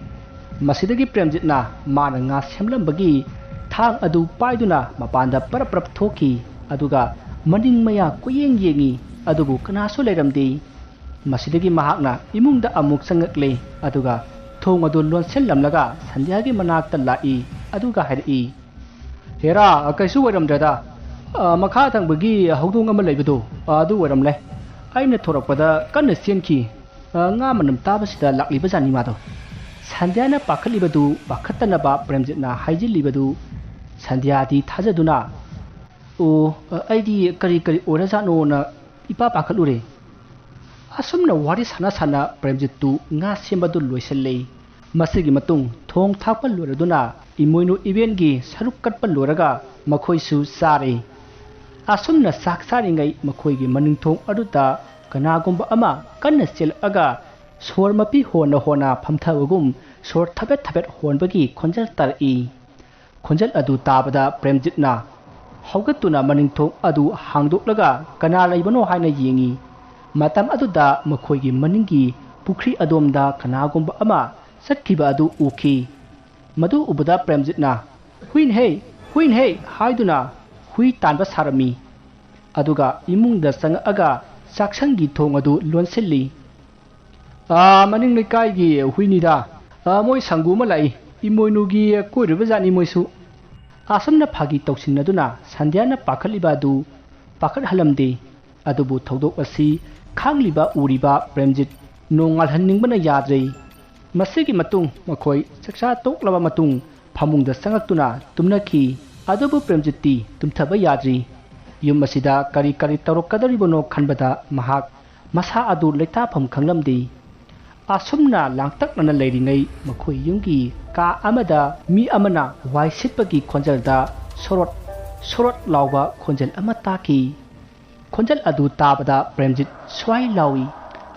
masidagi premjitna mana nga semlambagi thang adu paiduna mapanda parap thoki aduga maning maya kuyeng yengi adubu kanasu leiramde masidagi mahakna imungda amuk sangakle aduga thong adu lonsel lamlaga sandhyagi manakta lai aduga hairi hera kaisu waramdrada makha thangbagi hawdong ama leibadu adu waramle aina thorakpada kanna senki nga manam tabasida lakliba jani mado sandhyana pakhalibadu bakhatanaba premjitna haijilibadu sandhyadi thajaduna o aidi kari orajano na ipa pakhalure asumna wari sana premjittu nga sembadu loisallei ꯃꯁꯤꯒꯤ ꯃꯇꯨꯡ ꯊꯣꯡ ꯊꯥꯛꯄ ꯂꯣꯏꯔꯗꯨꯅ ꯏꯃꯣꯏꯅꯨ ꯏꯕꯦꯟꯒꯤ ꯁꯔꯨꯛ ꯀꯠꯄ ꯂꯣꯏꯔꯒ ꯃꯈꯣꯏꯁꯨ ꯆꯥꯔꯦ꯫ ꯑꯁꯨꯝꯅ ꯆꯥꯛ ꯆꯥꯔꯤꯉꯩ ꯃꯈꯣꯏꯒꯤ ꯃꯅꯤꯡꯊꯣꯡ ꯑꯗꯨꯗ ꯀꯅꯥꯒꯨꯝꯕ ꯑꯃ ꯀꯟꯅ ꯆꯦꯜꯂꯛꯑꯒ ꯁꯣꯔ ꯃꯄꯤ ꯍꯣꯟꯅ ꯍꯣꯟꯅ ꯐꯝꯊꯕꯒꯨꯝ ꯁꯣꯔ ꯊꯕꯦꯠ ꯊꯕꯦꯠ ꯍꯣꯟꯕꯒꯤ ꯈꯣꯟꯖꯦꯜ ꯇꯥꯔꯛꯏ꯫ ꯈꯣꯟꯖꯦꯜ ꯑꯗꯨ ꯇꯥꯕꯗ ꯄ꯭ꯔꯦꯝꯖꯤꯠꯅ ꯍꯧꯒꯠꯇꯨꯅ ꯃꯅꯤꯡꯊꯣꯡ ꯑꯗꯨ ꯍꯥꯡꯗꯣꯛꯂꯒ ꯀꯅꯥ ꯂꯩꯕꯅꯣ ꯍꯥꯏꯅ ꯌꯦꯡꯉꯤ꯫ ꯃꯇꯝ ꯑꯗꯨꯗ ꯃꯈꯣꯏꯒꯤ ꯃꯅꯤꯡꯒꯤ ꯄꯨꯈ꯭ꯔꯤ ꯑꯗꯣꯝꯗ ꯀꯅꯥꯒꯨꯝꯕ ꯑꯃ ꯆꯠꯈꯤꯕ ꯑꯗꯨ ꯎꯈꯤ꯫ ꯃꯗꯨ ꯎꯕꯗ ꯄ꯭ꯔꯦꯝꯖꯤꯠꯅ ꯍꯨꯏꯟꯍꯦ ꯍꯥꯏꯗꯨꯅ ꯍꯨꯏ ꯇꯥꯟꯕ ꯁꯥꯔꯝꯃꯤ꯫ ꯑꯗꯨꯒ ꯏꯃꯨꯡꯗ ꯆꯪꯉꯛꯑꯒ ꯆꯥꯛꯁꯪꯒꯤ ꯊꯣꯡ ꯑꯗꯨ ꯂꯣꯟꯁꯤꯜꯂꯤ꯫ ꯃꯅꯤꯡ ꯂꯩꯀꯥꯏꯒꯤ ꯍꯨꯏꯅꯤꯗ, ꯃꯣꯏ ꯁꯪꯒꯨ ꯑꯃ ꯂꯥꯛꯏ, ꯏꯃꯣꯏꯅꯨꯒꯤ ꯀꯣꯏꯔꯤꯕ ꯖꯥꯠꯅꯤ ꯃꯣꯏꯁꯨ꯫ ꯑꯁꯨꯝꯅ ꯐꯥꯒꯤ ꯇꯧꯁꯤꯟꯅꯗꯨꯅ ꯁꯟꯙ꯭ꯌꯥꯅ ꯄꯥꯈꯠꯂꯤꯕ ꯑꯗꯨ ꯄꯥꯈꯠꯍꯜꯂꯝꯗꯦ꯫ ꯑꯗꯨꯕꯨ ꯊꯧꯗꯣꯛ ꯑꯁꯤ ꯈꯪꯂꯤꯕ ꯎꯔꯤꯕ ꯄ꯭ꯔꯦꯝꯖꯤꯠ ꯅꯣꯡꯉꯥꯜꯍꯟꯅꯤꯡꯕꯅ ꯌꯥꯗ꯭ꯔꯦ꯫ ꯃꯁꯤꯒꯤ ꯃꯇꯨꯡ ꯃꯈꯣꯏ ꯆꯥꯛꯆꯥ ꯇꯣꯛꯂꯕ ꯃꯇꯨꯡ ꯐꯃꯨꯡꯗ ꯆꯪꯉꯛꯇꯨꯅ ꯇꯨꯝꯅꯈꯤ꯫ ꯑꯗꯨꯕꯨ ꯄ꯭ꯔꯦꯝꯖꯤꯠꯇꯤ ꯇꯨꯝꯊꯕ ꯌꯥꯗ꯭ꯔꯤ꯫ ꯌꯨꯝ ꯑꯁꯤꯗ ꯀꯔꯤ ꯇꯧꯔꯛꯀꯗꯧꯔꯤꯕꯅꯣ ꯈꯟꯕꯗ ꯃꯍꯥꯛ ꯃꯁꯥ ꯑꯗꯨ ꯂꯩꯇꯥꯐꯝ ꯈꯪꯂꯝꯗꯦ꯫ ꯑꯁꯨꯝꯅ ꯂꯥꯡꯇꯛꯅꯅ ꯂꯩꯔꯤꯉꯩ ꯃꯈꯣꯏ ꯌꯨꯝꯒꯤ ꯀꯥ ꯑꯃꯗ ꯃꯤ ꯑꯃꯅ ꯋꯥꯏ ꯁꯤꯠꯄꯒꯤ ꯈꯣꯟꯖꯦꯜꯗ ꯁꯣꯔꯣꯠ ꯂꯥꯎꯕ ꯈꯣꯟꯖꯦꯜ ꯑꯃ ꯇꯥꯈꯤ꯫ ꯈꯣꯟꯖꯦꯜ ꯑꯗꯨ ꯇꯥꯕꯗ ꯄ꯭ꯔꯦꯝꯖꯤꯠ ꯁ꯭ꯋꯥꯏ ꯂꯥꯎꯏ,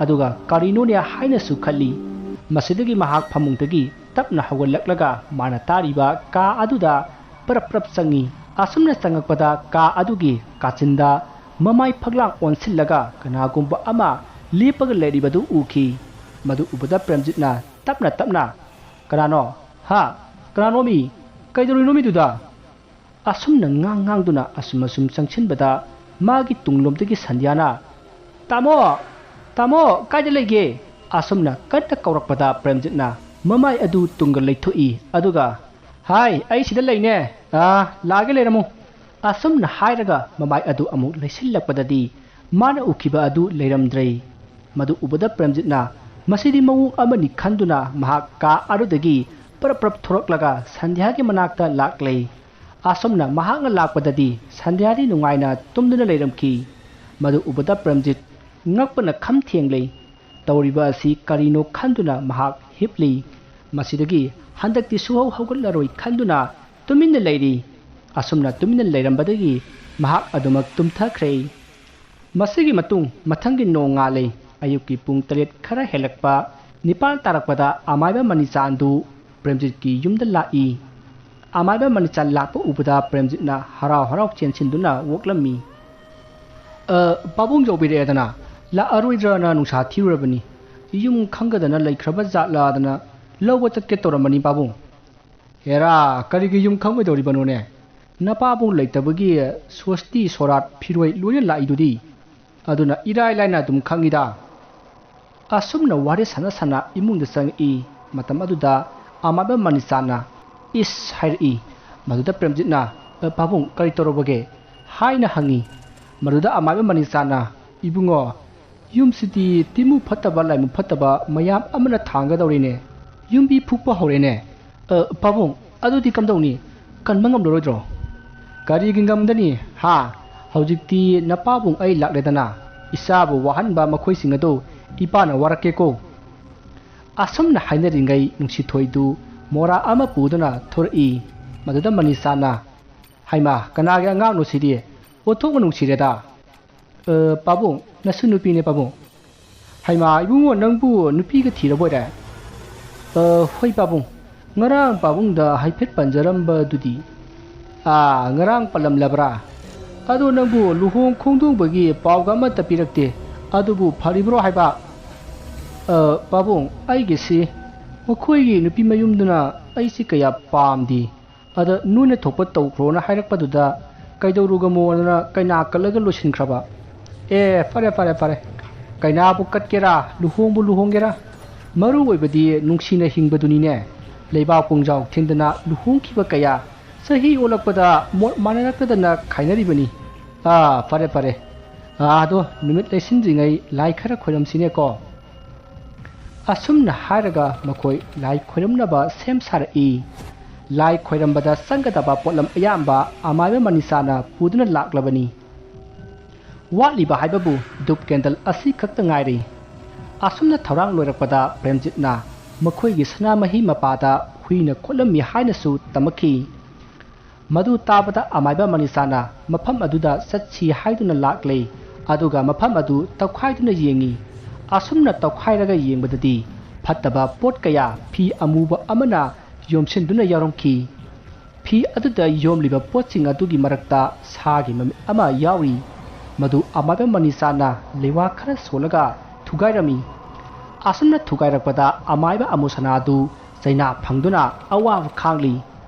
ꯑꯗꯨꯒ ꯀꯔꯤꯅꯣꯅꯦ ꯍꯥꯏꯅꯁꯨ ꯈꯜꯂꯤ꯫ ꯃꯁꯤꯗꯒꯤ ꯃꯍꯥꯛ ꯐꯃꯨꯡꯗꯒꯤ ꯇꯞꯅ ꯍꯧꯒꯠꯂꯛꯂꯒ ꯃꯥꯅ ꯇꯥꯔꯤꯕ ꯀꯥ ꯑꯗꯨꯗ ꯄꯔꯞ ꯆꯪꯉꯤ꯫ ꯑꯁꯨꯝꯅ ꯆꯪꯉꯛꯄꯗ ꯀꯥ ꯑꯗꯨꯒꯤ ꯀꯥꯆꯤꯟꯗ ꯃꯃꯥꯏ ꯐꯛꯂꯥꯡ ꯑꯣꯟꯁꯤꯜꯂꯒ ꯀꯅꯥꯒꯨꯝꯕ ꯑꯃ ꯂꯦꯞꯄꯒ ꯂꯩꯔꯤꯕꯗꯨ ꯎꯈꯤ꯫ ꯃꯗꯨ ꯎꯕꯗ ꯄ꯭ꯔꯦꯝꯖꯤꯠꯅ ꯇꯞꯅ "ꯀꯅꯥꯅꯣ? ꯀꯅꯥꯅꯣꯃꯤ? ꯀꯩꯗꯧꯔꯤꯅꯣ ꯃꯤꯗꯨꯗ?" ꯑꯁꯨꯝꯅ ꯉꯥꯡꯗꯨꯅ ꯑꯁꯨꯝ ꯆꯪꯁꯤꯟꯕꯗ ꯃꯥꯒꯤ ꯇꯨꯡꯂꯣꯝꯗꯒꯤ ꯁꯟꯙ꯭ꯌꯥꯅ "ꯇꯥꯃꯣ ꯀꯥꯏꯗ ꯂꯩꯒꯦ?" ꯑꯁꯨꯝꯅ ꯀꯟꯅ ꯀꯧꯔꯛꯄꯗ ꯄ꯭ꯔꯦꯝꯖꯤꯠꯅ ꯃꯃꯥꯏ ꯑꯗꯨ ꯇꯨꯡꯒ ꯂꯩꯊꯣꯛꯏ꯫ ꯑꯗꯨꯒ "ꯍꯥꯏ, ꯑꯩ ꯁꯤꯗ ꯂꯩꯅꯦ, ꯂꯥꯛꯑꯒꯦ ꯂꯩꯔꯝꯃꯨ." ꯑꯁꯨꯝꯅ ꯍꯥꯏꯔꯒ ꯃꯃꯥꯏ ꯑꯗꯨ ꯑꯃꯨꯛ ꯂꯩꯁꯤꯜꯂꯛꯄꯗꯗꯤ ꯃꯥꯅ ꯎꯈꯤꯕ ꯑꯗꯨ ꯂꯩꯔꯝꯗ꯭ꯔꯦ꯫ ꯃꯗꯨ ꯎꯕꯗ ꯄ꯭ꯔꯦꯝꯖꯤꯠꯅ ꯃꯁꯤꯗꯤ ꯃꯑꯣꯡ ꯑꯃꯅꯤ ꯈꯟꯗꯨꯅ ꯃꯍꯥꯛ ꯀꯥ ꯑꯗꯨꯗꯒꯤ ꯄꯔꯞ ꯊꯣꯔꯛꯂꯒ ꯁꯟꯙ꯭ꯌꯥꯒꯤ ꯃꯅꯥꯛꯇ ꯂꯥꯛꯂꯦ꯫ ꯑꯁꯨꯝꯅ ꯃꯍꯥꯛꯅ ꯂꯥꯛꯄꯗꯗꯤ ꯁꯟꯙ꯭ꯌꯥꯗꯤ ꯅꯨꯡꯉꯥꯏꯅ ꯇꯨꯝꯗꯨꯅ ꯂꯩꯔꯝꯈꯤ꯫ ꯃꯗꯨ ꯎꯕꯗ ꯄ꯭ꯔꯦꯝꯖꯤꯠ ꯉꯛꯄꯅ ꯈꯝ ꯊꯦꯡꯂꯦ꯫ ꯇꯧꯔꯤꯕ ꯑꯁꯤ ꯀꯔꯤꯅꯣ ꯈꯟꯗꯨꯅ ꯃꯍꯥꯛ ꯍꯤꯞꯂꯤ꯫ ꯃꯁꯤꯗꯒꯤ ꯍꯟꯗꯛꯇꯤ ꯁꯨꯍꯧ ꯍꯧꯒꯠꯂꯔꯣꯏ ꯈꯟꯗꯨꯅ ꯇꯨꯃꯤꯟꯅ ꯂꯩꯔꯤ꯫ ꯑꯁꯨꯝꯅ ꯇꯨꯃꯤꯟꯅ ꯂꯩꯔꯝꯕꯗꯒꯤ ꯃꯍꯥꯛ ꯑꯗꯨꯃꯛ ꯇꯨꯝꯊꯈ꯭ꯔꯦ꯫ ꯃꯁꯤꯒꯤ ꯃꯇꯨꯡ ꯃꯊꯪꯒꯤ ꯅꯣꯡ ꯉꯥꯜꯂꯦ꯫ ꯑꯌꯨꯛꯀꯤ ꯄꯨꯡ 7 ꯈꯔ ꯍꯦꯜꯂꯛꯄ 9 ꯇꯥꯔꯛꯄꯗ ꯑꯃꯥꯏꯕ ꯃꯅꯤꯆꯥꯟꯗꯨ ꯄ꯭ꯔꯦꯝꯖꯤꯠꯀꯤ ꯌꯨꯝꯗ ꯂꯥꯛꯏ꯫ ꯑꯃꯥꯏꯕ ꯃꯅꯤꯆꯥꯟ ꯂꯥꯛꯄ ꯎꯕꯗ ꯄ꯭ꯔꯦꯝꯖꯤꯠꯅ ꯍꯔꯥꯎ ꯆꯦꯟꯁꯤꯟꯗꯨꯅ ꯑꯣꯛꯂꯝꯃꯤ꯫ "ꯄꯥꯕꯨꯡ ꯌꯧꯕꯤꯔꯛꯑꯦꯗꯅ, ꯂꯥꯛꯑꯔꯣꯏꯗ꯭ꯔꯅ ꯅꯨꯡꯁꯥ ꯊꯤꯔꯨꯔꯕꯅꯤ, ꯌꯨꯝ ꯈꯪꯒꯗꯅ ꯂꯩꯈ꯭ꯔꯕ ꯖꯥꯠꯂꯥꯗꯅ ꯂꯧꯕ ꯆꯠꯀꯦ ꯇꯧꯔꯝꯕꯅꯤ ꯄꯥꯕꯨꯡ." "ꯍꯦꯔꯥ, ꯀꯔꯤꯒꯤ ꯌꯨꯝ ꯈꯪꯉꯣꯏꯗꯧꯔꯤꯕꯅꯣꯅꯦ? ꯅꯄꯥꯕꯨꯡ ꯂꯩꯇꯕꯒꯤ ꯁꯣꯁꯇꯤ ꯁꯣꯔꯥꯠ ꯐꯤꯔꯣꯏ ꯂꯣꯏꯅ ꯂꯥꯛꯏꯗꯨꯗꯤ, ꯑꯗꯨꯅ ꯏꯔꯥꯏ ꯂꯥꯏꯅ ꯑꯗꯨꯝ ꯈꯪꯉꯤꯗ." ꯑꯁꯨꯝꯅ ꯋꯥꯔꯤ ꯁꯥꯟꯅ ꯏꯃꯨꯡꯗ ꯆꯪꯉꯛꯏ꯫ ꯃꯇꯝ ꯑꯗꯨꯗ ꯑꯃꯥꯏꯕ ꯃꯅꯤꯆꯥꯟꯅ "ꯏꯁ" ꯍꯥꯏꯔꯛꯏ꯫ ꯃꯗꯨꯗ ꯄ꯭ꯔꯦꯝꯖꯤꯠꯅ "ꯄꯥꯕꯨꯡ ꯀꯔꯤ ꯇꯧꯔꯕꯒꯦ?" ꯍꯥꯏꯅ ꯍꯪꯉꯤ꯫ ꯃꯗꯨꯗ ꯑꯃꯥꯏꯕ ꯃꯅꯤꯆꯥꯟꯅ "ꯏꯕꯨꯡꯉꯣ, ꯌꯨꯝꯁꯤꯗꯤ ꯇꯤꯃꯨ ꯐꯠꯇꯕ ꯂꯥꯏꯃꯨ ꯐꯠꯇꯕ ꯃꯌꯥꯝ ꯑꯃꯅ ꯊꯥꯡꯒꯗꯧꯔꯤꯅꯦ, ꯌꯨꯝꯕꯤ ꯐꯨꯛꯄ ꯍꯧꯔꯦꯅꯦ." "ꯄꯥꯕꯨꯡ, ꯑꯗꯨꯗꯤ ꯀꯝꯗꯧꯅꯤ? ꯀꯟꯕ ꯉꯝꯂꯔꯣꯏꯗ꯭ꯔꯣ?" "ꯀꯔꯤꯒꯤ ꯉꯝꯒꯅꯤ? ꯍꯧꯖꯤꯛꯇꯤ ꯅꯄꯥꯕꯨꯡ ꯑꯩ ꯂꯥꯛꯂꯦꯗꯅ, ꯏꯆꯥꯕꯨ ꯋꯥꯍꯟꯕ ꯃꯈꯣꯏꯁꯤꯡ ꯑꯗꯨ ꯏꯄꯥꯅ ꯋꯥꯔꯛꯀꯦꯀꯣ." ꯑꯁꯨꯝꯅ ꯍꯥꯏꯅꯔꯤꯉꯩ ꯅꯨꯡꯁꯤꯊꯣꯏꯗꯨ ꯃꯣꯔꯥ ꯑꯃ ꯄꯨꯗꯨꯅ ꯊꯣꯔꯛꯏ꯫ ꯃꯗꯨꯗ ꯃꯅꯤꯆꯥꯟꯅ "ꯍꯩꯃꯥ, ꯀꯅꯥꯒꯤ ꯑꯉꯥꯡꯅꯣ ꯁꯤꯗꯤ? ꯑꯣꯟꯊꯣꯛꯅ ꯅꯨꯡꯁꯤꯔꯦꯗ." "ꯄꯥꯕꯨꯡ, ꯅꯁꯨ ꯅꯨꯄꯤꯅꯦ ꯄꯥꯕꯨꯡ." "ꯍꯩꯃꯥ, ꯏꯕꯨꯡꯉꯣ ꯅꯪꯕꯨ ꯅꯨꯄꯤꯒ ꯊꯤꯔꯕꯣꯏꯔꯦ?" "ꯍꯣꯏ ꯄꯥꯕꯨꯡ, ꯉꯔꯥꯡ ꯄꯥꯕꯨꯡꯗ ꯍꯥꯏꯐꯦꯠ ꯄꯟꯖꯔꯝꯕꯗꯨꯗꯤ." "ꯉꯔꯥꯡ ꯄꯜꯂꯝꯂꯕ꯭ꯔꯥ? ꯑꯗꯣ ꯅꯪꯕꯨ ꯂꯨꯍꯣꯡ ꯈꯣꯡꯗꯣꯡꯕꯒꯤ ꯄꯥꯎꯒ ꯑꯃꯠꯇ ꯄꯤꯔꯛꯇꯦ, ꯑꯗꯨꯕꯨ ꯐꯔꯤꯕ꯭ꯔꯣ ꯍꯥꯏꯕ?" "ꯄꯥꯕꯨꯡ, ꯑꯩꯒꯤꯁꯤ ꯃꯈꯣꯏꯒꯤ ꯅꯨꯄꯤ ꯃꯌꯨꯝꯗꯨꯅ ꯑꯩꯁꯤ ꯀꯌా ꯄꯥꯝꯗꯦ, ꯑꯗ ꯅꯣꯏꯅ ꯊꯣꯛꯄ ꯇꯧꯈ꯭ꯔꯣꯅ ꯍꯥꯏꯔꯛꯄꯗꯨꯗ ꯀꯩꯗꯧꯔꯨꯒꯃꯣꯅ ꯀꯩꯅꯥ ꯀꯠꯂꯒ ꯂꯣꯏꯁꯤꯟꯈ꯭ꯔꯕ." "ꯐꯔꯦ. ꯀꯩꯅꯥꯕꯨ ꯀꯠꯀꯦꯔꯥ, ꯂꯨꯍꯣꯡꯕꯨ ꯂꯨꯍꯣꯡꯒꯦꯔꯥ, ꯃꯔꯨ ꯑꯣꯏꯕꯗꯤ ꯅꯨꯡꯁꯤꯅ ꯍꯤꯡꯕꯗꯨꯅꯤꯅꯦ꯫ ꯂꯩꯕꯥꯛ ꯄꯨꯡꯖꯥꯎ ꯊꯦꯡꯗꯅ ꯂꯨꯍꯣꯡꯈꯤꯕ ꯀꯌꯥ ꯆꯍꯤ ꯑꯣꯜꯂꯛꯄꯗ ꯃꯣꯠ ꯃꯥꯟꯅꯔꯛꯇꯗꯅ ꯈꯥꯏꯅꯔꯤꯕꯅꯤ." "ꯐꯔꯦ. ꯑꯗꯣ ꯅꯨꯃꯤꯠ ꯂꯩꯁꯤꯟꯗ꯭ꯔꯤꯉꯩ ꯂꯥꯏ ꯈꯔ ꯈꯣꯏꯔꯝꯁꯤꯅꯦꯀꯣ." ꯑꯁꯨꯝꯅ ꯍꯥꯏꯔꯒ ꯃꯈꯣꯏ ꯂꯥꯏ ꯈꯣꯏꯔꯝꯅꯕ ꯁꯦꯝ ꯁꯥꯔꯛꯏ꯫ ꯂꯥꯏ ꯈꯣꯏꯔꯝꯕꯗ ꯆꯪꯒꯗꯕ ꯄꯣꯠꯂꯝ ꯑꯌꯥꯝꯕ ꯑꯃꯥꯏꯕ ꯃꯅꯤꯆꯥꯟꯅ ꯄꯨꯗꯨꯅ ꯂꯥꯛꯂꯕꯅꯤ꯫ ꯋꯥꯠꯂꯤꯕ ꯍꯥꯏꯕꯕꯨ ꯙꯨꯞ ꯀꯦꯟꯗꯜ ꯑꯁꯤ ꯈꯛꯇ ꯉꯥꯏꯔꯦ꯫ ꯑꯁꯨꯝꯅ ꯊꯧꯔꯥꯡ ꯂꯣꯏꯔꯛꯄꯗ ꯄ꯭ꯔꯦꯝꯖꯤꯠꯅ ꯃꯈꯣꯏꯒꯤ ꯁꯅꯥꯃꯍꯤ ꯃꯄꯥꯗ ꯍꯨꯏꯅ ꯈꯣꯠꯂꯝꯃꯤ ꯍꯥꯏꯅꯁꯨ ꯇꯝꯃꯛꯈꯤ꯫ ꯃꯗꯨ ꯇꯥꯕꯗ ꯑꯃꯥꯏꯕ ꯃꯅꯤꯁꯥꯅ ꯃꯐꯝ ꯑꯗꯨꯗ ꯆꯠꯁꯤ ꯍꯥꯏꯗꯨꯅ ꯂꯥꯛꯂꯦ ꯑꯗꯨꯒ ꯃꯐꯝ ꯑꯗꯨ ꯇꯧꯈꯥꯏꯗꯨꯅ ꯌꯦꯡꯉꯤ꯫ ꯑꯁꯨꯝꯅ ꯇꯧꯈꯥꯏꯔꯒ ꯌꯦꯡꯕꯗꯗꯤ ꯐꯠꯇꯕ ꯄꯣꯠ ꯀꯌꯥ ꯐꯤ ꯑꯃꯨꯕ ꯑꯃꯅ ꯌꯣꯝꯁꯤꯟꯗꯨꯅ ꯌꯥꯎꯔꯝꯈꯤ꯫ ꯐꯤ ꯑꯗꯨꯗ ꯌꯣꯝꯂꯤꯕ ꯄꯣꯠꯁꯤꯡ ꯑꯗꯨꯒꯤ ꯃꯔꯛꯇ ꯁꯥꯒꯤ ꯃꯃꯤꯠ ꯑꯃ ꯌꯥꯎꯔꯤ ꯃꯗꯨ ꯑꯃꯥꯏꯕ ꯃꯅꯤꯁꯥꯅ ꯂꯩꯋꯥ ꯈꯔ ꯁꯣꯜꯂꯒ ꯊꯨꯒꯥꯏꯔꯝꯃꯤ꯫ ꯑꯁꯨꯝꯅ ꯊꯨꯒꯥꯏꯔꯛꯄꯗ ꯑꯃꯥꯏꯕ ꯑꯃꯨꯁꯅꯥ ꯑꯗꯨ ꯆꯩꯅꯥ ꯐꯪꯗꯨꯅ ꯑꯋꯥꯕ ꯈꯥꯡꯂꯤ꯫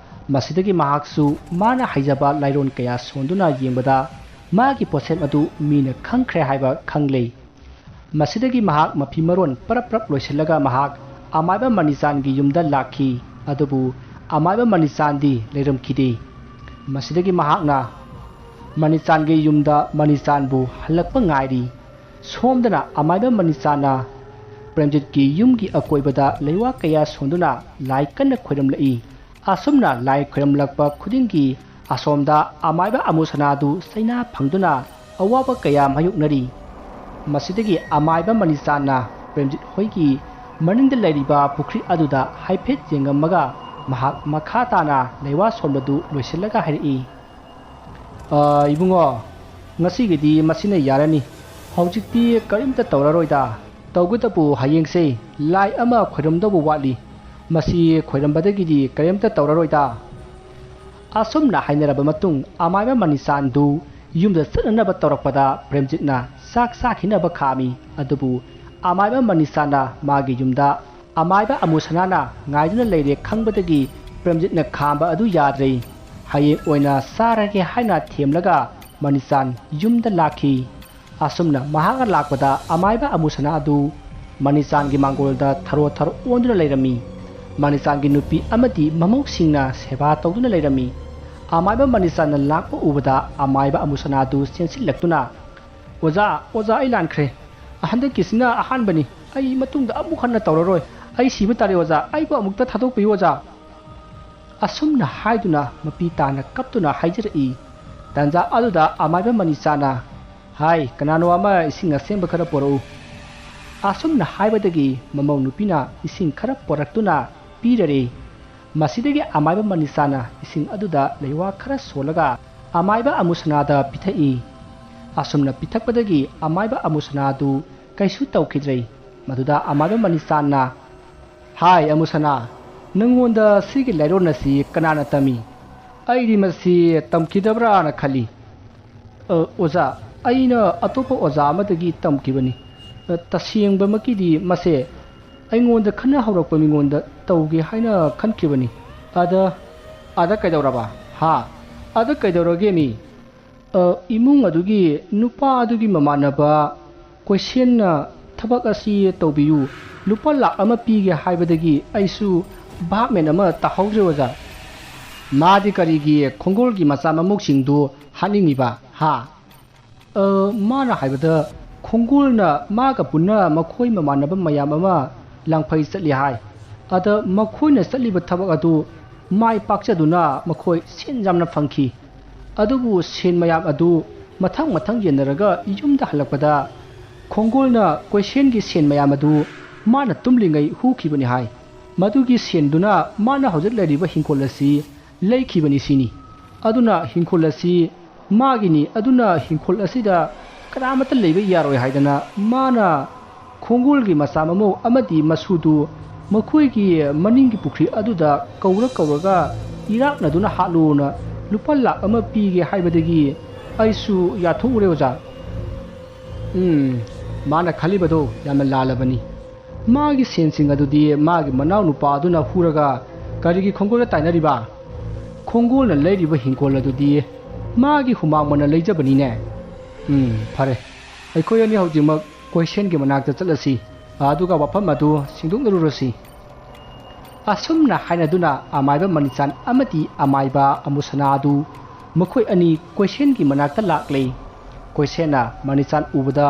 ꯃꯁꯤꯗꯒꯤ ꯃꯍꯥꯛꯁꯨ ꯃꯥꯅ ꯍꯩꯖꯕ ꯂꯥꯏꯔꯣꯟ ꯀꯌꯥ ꯁꯣꯟꯗꯨꯅ ꯌꯦꯡꯕꯗ ꯃꯥꯒꯤ ꯄꯣꯠꯁꯦꯝ ꯑꯗꯨ ꯃꯤꯅ ꯈꯪꯈ꯭ꯔꯦ ꯍꯥꯏꯕ ꯈꯪꯂꯦ꯫ ꯃꯁꯤꯗꯒꯤ ꯃꯍꯥꯛ ꯃꯐꯤ ꯃꯔꯣꯟ ꯄꯔꯞ ꯄꯔꯞ ꯂꯣꯏꯁꯤꯜꯂꯒ ꯃꯍꯥꯛ ꯑꯃꯥꯏꯕ ꯃꯅꯤꯆꯥꯟꯒꯤ ꯌꯨꯝꯗ ꯂꯥꯛꯈꯤ ꯑꯗꯨꯕꯨ ꯑꯃꯥꯏꯕ ꯃꯅꯤꯆꯥꯟꯗꯤ ꯂꯩꯔꯝꯈꯤꯗꯦ꯫ ꯃꯁꯤꯗꯒꯤ ꯃꯍꯥꯛꯅ ꯃꯅꯤꯆꯥꯟꯒꯤ ꯌꯨꯝꯗ ꯃꯅꯤꯆꯥꯟꯕꯨ ꯍꯜꯂꯛꯄ ꯉꯥꯏꯔꯤ꯫ ꯁꯣꯝꯗꯅ ꯑꯃꯥꯏꯕ ꯃꯅꯤꯆꯥꯟꯅ ꯄ꯭ꯔꯦꯝꯖꯤꯠꯀꯤ ꯌꯨꯝꯒꯤ ꯑꯀꯣꯏꯕꯗ ꯂꯩꯋꯥ ꯀꯌꯥ ꯁꯣꯟꯗꯨꯅ ꯂꯥꯏ ꯀꯟꯅ ꯈꯣꯏꯔꯝꯂꯛꯏ꯫ ꯑꯁꯨꯝꯅ ꯂꯥꯏ ꯈꯣꯏꯔꯝꯂꯛꯄ ꯈꯨꯗꯤꯡꯒꯤ ꯑꯁꯣꯝꯗ ꯑꯃꯥꯏꯕ ꯑꯃꯨꯁꯅꯥꯗꯨ ꯆꯩꯅꯥ ꯐꯪꯗꯨꯅ ꯑꯋꯥꯕ ꯀꯌꯥ ꯃꯥꯌꯣꯛꯅꯔꯤ꯫ ꯃꯁꯤꯗꯒꯤ ꯑꯃꯥꯏꯕ ꯃꯅꯤꯆꯥꯟꯅ ꯄ꯭ꯔꯦꯝꯖꯤꯠ ꯍꯣꯏꯒꯤ ꯃꯅꯤꯡꯗ ꯂꯩꯔꯤꯕ ꯄꯨꯈ꯭ꯔꯤ ꯑꯗꯨꯗ ꯍꯥꯏꯐꯦꯠ ꯌꯦꯡꯉꯝꯃꯒ ꯃꯍꯥꯛ ꯃꯈꯥ ꯇꯥꯅ ꯂꯩꯋꯥ ꯁꯣꯟꯕꯗꯨ ꯂꯣꯏꯁꯤꯜꯂꯒ ꯍꯥꯏꯔꯛꯏ꯫ ꯏꯕꯨꯡꯉꯣ, ꯉꯁꯤꯒꯤꯗꯤ ꯃꯁꯤꯅ ꯌꯥꯔꯅꯤ꯫ ꯍꯧꯖꯤꯛꯇꯤ ꯀꯔꯤꯝꯇ ꯇꯧꯔꯔꯣꯏꯗ꯫ ꯇꯧꯕꯇꯕꯨ ꯍꯌꯦꯡꯁꯦ ꯂꯥꯏ ꯑꯃ ꯈꯣꯏꯔꯝꯗꯧꯕ ꯋꯥꯠꯂꯤ꯫ ꯃꯁꯤ ꯈꯣꯏꯔꯝꯕꯗꯒꯤꯗꯤ ꯀꯔꯤꯝꯇ ꯇꯧꯔꯔꯣꯏꯗ꯫ ꯑꯁꯨꯝꯅ ꯍꯥꯏꯅꯔꯕ ꯃꯇꯨꯡ ꯑꯃꯥꯏꯕ ꯃꯅꯤꯆꯥꯟꯗꯨ ꯌꯨꯝꯗ ꯆꯠꯅꯅꯕ ꯇꯧꯔꯛꯄꯗ ꯄ꯭ꯔꯦꯝꯖꯤꯠꯅ ꯆꯥꯛ ꯆꯥꯈꯤꯅꯕ ꯈꯥꯝꯃꯤ꯫ ꯑꯗꯨꯕꯨ ꯑꯃꯥꯏꯕ ꯃꯅꯤꯆꯥꯟꯅ ꯃꯥꯒꯤ ꯌꯨꯝꯗ ꯑꯃꯥꯏꯕ ꯑꯃꯨꯁꯅꯥꯅ ꯉꯥꯏꯗꯨꯅ ꯂꯩꯔꯦ ꯈꯪꯕꯗꯒꯤ ꯄ꯭ꯔꯦꯝꯖꯤꯠꯅ ꯈꯥꯝꯕ ꯑꯗꯨ ꯌꯥꯗ꯭ꯔꯦ꯫ ꯍꯌꯦꯡ ꯑꯣꯏꯅ ꯆꯥꯔꯒꯦ ꯍꯥꯏꯅ ꯊꯦꯝꯂꯒ ꯃꯅꯤꯆꯥꯟ ꯌꯨꯝꯗ ꯂꯥꯛꯈꯤ꯫ ꯑꯁꯨꯝꯅ ꯃꯍꯥꯛꯅ ꯂꯥꯛꯄꯗ ꯑꯃꯥꯏꯕ ꯑꯃꯨꯁꯅꯥ ꯑꯗꯨ ꯃꯅꯤꯆꯥꯟꯒꯤ ꯃꯥꯡꯒꯣꯜꯗ ꯊꯔꯣ ꯊꯔꯣ ꯑꯣꯟꯗꯨꯅ ꯂꯩꯔꯝꯃꯤ꯫ ꯃꯅꯤꯆꯥꯟꯒꯤ ꯅꯨꯄꯤ ꯑꯃꯗꯤ ꯃꯃꯧꯁꯤꯡꯅ ꯁꯦꯕꯥ ꯇꯧꯗꯨꯅ ꯂꯩꯔꯝꯃꯤ꯫ ꯑꯃꯥꯏꯕ ꯃꯅꯤꯆꯥꯟꯅ ꯂꯥꯛꯄ ꯎꯕꯗ ꯑꯃꯥꯏꯕ ꯑꯃꯨꯁꯅꯥ ꯑꯗꯨ ꯆꯦꯟꯁꯤꯜꯂꯛꯇꯨꯅ ꯑꯣꯖꯥ ꯑꯩ ꯂꯥꯟꯈ꯭ꯔꯦ꯫ ꯍꯟꯗꯛꯀꯤꯁꯤꯅ ꯑꯍꯥꯟꯕꯅꯤ꯫ ꯑꯩ ꯃꯇꯨꯡꯗ ꯑꯃꯨꯛ ꯍꯟꯅ ꯇꯧꯔꯔꯣꯏ꯫ ꯑꯩ ꯁꯤꯕ ꯇꯥꯔꯦ ꯑꯣꯖꯥ, ꯑꯩꯕꯨ ꯑꯃꯨꯛꯇ ꯊꯥꯗꯣꯛꯄꯤꯌꯨ ꯑꯣꯖꯥ꯫ ꯑꯁꯨꯝꯅ ꯍꯥꯏꯗꯨꯅ ꯃꯄꯤ ꯇꯥꯅ ꯀꯞꯇꯨꯅ ꯍꯥꯏꯖꯔꯛꯏ꯫ ꯇꯥꯟꯖꯥ ꯑꯗꯨꯗ ꯑꯃꯥꯏꯕ ꯃꯅꯤꯆꯥꯟꯅ ꯍꯥꯏ ꯀꯅꯥꯅꯣ ꯑꯃ ꯏꯁꯤꯡ ꯑꯁꯦꯡꯕ ꯈꯔ ꯄꯣꯔꯛꯎ꯫ ꯑꯁꯨꯝꯅ ꯍꯥꯏꯕꯗꯒꯤ ꯃꯃꯧ ꯅꯨꯄꯤꯅ ꯏꯁꯤꯡ ꯈꯔ ꯄꯣꯔꯛꯇꯨꯅ ꯄꯤꯔꯔꯦ꯫ ꯃꯁꯤꯗꯒꯤ ꯑꯃꯥꯏꯕ ꯃꯅꯤꯆꯥꯟꯅ ꯏꯁꯤꯡ ꯑꯗꯨꯗ ꯂꯩꯋꯥ ꯈꯔ ꯁꯣꯜꯂꯒ ꯑꯃꯥꯏꯕ ꯑꯃꯨꯁꯅꯥꯗ ꯄꯤꯊꯛꯏ꯫ ꯑꯁꯨꯝꯅ ꯄꯤꯊꯛꯄꯗꯒꯤ ꯑꯃꯥꯏꯕ ꯑꯃꯨꯁꯅꯥ ꯑꯗꯨ ꯀꯩꯁꯨ ꯇꯧꯈꯤꯗ꯭ꯔꯦ꯫ ꯃꯗꯨꯗ ꯑꯃꯥꯏꯕ ꯃꯅꯤꯆꯥꯟꯅ ꯍꯥꯏ ꯑꯃꯨꯁꯅꯥ, ꯅꯪꯉꯣꯟꯗ ꯁꯤꯒꯤ ꯂꯥꯏꯔꯣꯟ ꯑꯁꯤ ꯀꯅꯥꯅ ꯇꯝꯃꯤ? ꯑꯩꯗꯤ ꯃꯁꯤ ꯇꯝꯈꯤꯗꯕ꯭ꯔꯥꯅ ꯈꯜꯂꯤ꯫ ꯑꯣꯖꯥ, ꯑꯩꯅ ꯑꯇꯣꯞꯄ ꯑꯣꯖꯥ ꯑꯃꯗꯒꯤ ꯇꯝꯈꯤꯕꯅꯤ꯫ ꯇꯁꯦꯡꯕꯃꯛꯀꯤꯗꯤ ꯃꯁꯦ ꯑꯩꯉꯣꯟꯗ ꯈꯟꯅ ꯍꯧꯔꯛꯄ ꯃꯤꯉꯣꯟꯗ ꯇꯧꯒꯦ ꯍꯥꯏꯅ ꯈꯟꯈꯤꯕꯅꯤ꯫ ꯑꯗ ꯀꯩꯗꯧꯔꯕ? ꯑꯗ ꯀꯩꯗꯧꯔꯒꯦ ꯃꯤ? ꯏꯃꯨꯡ ꯑꯗꯨꯒꯤ ꯅꯨꯄꯥ ꯑꯗꯨꯒꯤ ꯃꯃꯥꯟꯅꯕ ꯀꯣꯏꯁꯦꯟꯅ ꯊꯕꯛ ꯑꯁꯤ ꯇꯧꯕꯤꯌꯨ, ꯂꯨꯄꯥ ꯂꯥꯈ ꯄꯤꯒꯦ ꯍꯥꯏꯕꯗꯒꯤ ꯑꯩꯁꯨ ꯚꯥꯞꯃꯦꯟ ꯑꯃ ꯇꯥꯍꯧꯗ꯭ꯔꯦ ꯑꯣꯖꯥ꯫ ꯃꯥꯗꯤ ꯀꯔꯤꯒꯤ ꯈꯣꯡꯒꯣꯜꯒꯤ ꯃꯆꯥ ꯃꯃꯧꯁꯤꯡꯗꯨ ꯍꯥꯠꯅꯤꯡꯉꯤꯕ? ꯃꯥꯅ ꯍꯥꯏꯕꯗ ꯈꯣꯡꯒꯣꯜꯅ ꯃꯥꯒ ꯄꯨꯟꯅ ꯃꯈꯣꯏ ꯃꯃꯥꯟꯅꯕ ꯃꯌꯥꯝ ꯑꯃ ꯂꯥꯡꯐꯩ ꯆꯠꯂꯤ ꯍꯥꯏ꯫ ꯑꯗ ꯃꯈꯣꯏꯅ ꯆꯠꯂꯤꯕ ꯊꯕꯛ ꯑꯗꯨ ꯃꯥꯏ ꯄꯥꯛꯆꯗꯨꯅ ꯃꯈꯣꯏ ꯁꯦꯟ ꯌꯥꯝꯅ ꯐꯪꯈꯤ꯫ ꯑꯗꯨꯕꯨ ꯁꯦꯟ ꯃꯌꯥꯝ ꯑꯗꯨ ꯃꯊꯪ ꯃꯊꯪ ꯌꯦꯟꯅꯔꯒ ꯌꯨꯝꯗ ꯍꯜꯂꯛꯄꯗ ꯈꯣꯡꯒꯣꯜꯅ ꯀꯣꯏꯁꯦꯟꯒꯤ ꯁꯦꯟ ꯃꯌꯥꯝ ꯑꯗꯨ ꯃꯥꯅ ꯇꯨꯝꯂꯤꯉꯩ ꯍꯨꯈꯤꯕꯅꯤ ꯍꯥꯏ꯫ ꯃꯗꯨꯒꯤ ꯁꯦꯟꯗꯨꯅ ꯃꯥꯅ ꯍꯧꯖꯤꯛ ꯂꯩꯔꯤꯕ ꯍꯤꯡꯈꯣꯜ ꯑꯁꯤ ꯂꯩꯈꯤꯕꯅꯤ ꯁꯤꯅꯤ꯫ ꯑꯗꯨꯅ ꯍꯤꯡꯈꯣꯜ ꯑꯁꯤ ꯃꯥꯒꯤꯅꯤ꯫ ꯑꯗꯨꯅ ꯍꯤꯡꯈꯣꯜ ꯑꯁꯤꯗ ꯀꯅꯥꯃꯠꯇ ꯂꯩꯕ ꯌꯥꯔꯣꯏ ꯍꯥꯏꯗꯅ ꯃꯥꯅ ꯈꯣꯡꯒꯣꯜꯒꯤ ꯃꯆꯥ ꯃꯃꯧ ꯑꯃꯗꯤ ꯃꯁꯨꯗꯨ ꯃꯈꯣꯏꯒꯤ ꯃꯅꯤꯡꯒꯤ ꯄꯨꯈ꯭ꯔꯤ ꯑꯗꯨꯗ ꯀꯧꯔꯒ ꯏꯔꯥꯛꯅꯗꯨꯅ ꯍꯥꯠꯂꯨꯅ ꯂꯨꯄꯥ ꯂꯥꯈ ꯄꯤꯒꯦ ꯍꯥꯏꯕꯗꯒꯤ ꯑꯩꯁꯨ ꯌꯥꯊꯣꯛꯎꯔꯦ ꯑꯣꯖꯥ꯫ ꯃꯥꯅ ꯈꯜꯂꯤꯕꯗꯣ ꯌꯥꯝꯅ ꯂꯥꯜꯂꯕꯅꯤ꯫ ꯃꯥꯒꯤ ꯁꯦꯟꯁꯤꯡ ꯑꯗꯨꯗꯤ ꯃꯥꯒꯤ ꯃꯅꯥꯎ ꯅꯨꯄꯥ ꯑꯗꯨꯅ ꯍꯨꯔꯒ ꯀꯔꯤꯒꯤ ꯈꯣꯡꯒꯣꯜꯗ ꯇꯥꯏꯅꯔꯤꯕ? ꯈꯣꯡꯒꯣꯜꯅ ꯂꯩꯔꯤꯕ ꯍꯤꯡꯈꯣꯜ ꯑꯗꯨꯗꯤ ꯃꯥꯒꯤ ꯍꯨꯃꯥꯡ ꯃꯅ ꯂꯩꯖꯕꯅꯤꯅꯦ꯫ ꯐꯔꯦ, ꯑꯩꯈꯣꯏ ꯑꯅꯤ ꯍꯧꯖꯤꯛꯃꯛ ꯀꯣꯏꯁꯦꯟꯒꯤ ꯃꯅꯥꯛꯇ ꯆꯠꯂꯁꯤ, ꯑꯗꯨꯒ ꯋꯥꯐꯝ ꯑꯗꯨ ꯁꯤꯡꯗꯣꯛꯅꯔꯨꯔꯁꯤ꯫ ꯑꯁꯨꯝꯅ ꯍꯥꯏꯅꯗꯨꯅ ꯑꯃꯥꯏꯕ ꯃꯅꯤꯆꯥꯟ ꯑꯃꯗꯤ ꯑꯃꯥꯏꯕ ꯑꯃꯨꯁꯅꯥ ꯑꯗꯨ ꯃꯈꯣꯏ ꯑꯅꯤ ꯀꯣꯏꯁꯦꯟꯒꯤ ꯃꯅꯥꯛꯇ ꯂꯥꯛꯂꯦ꯫ ꯀꯣꯏꯁꯦꯟꯅ ꯃꯅꯤꯆꯥꯟ ꯎꯕꯗ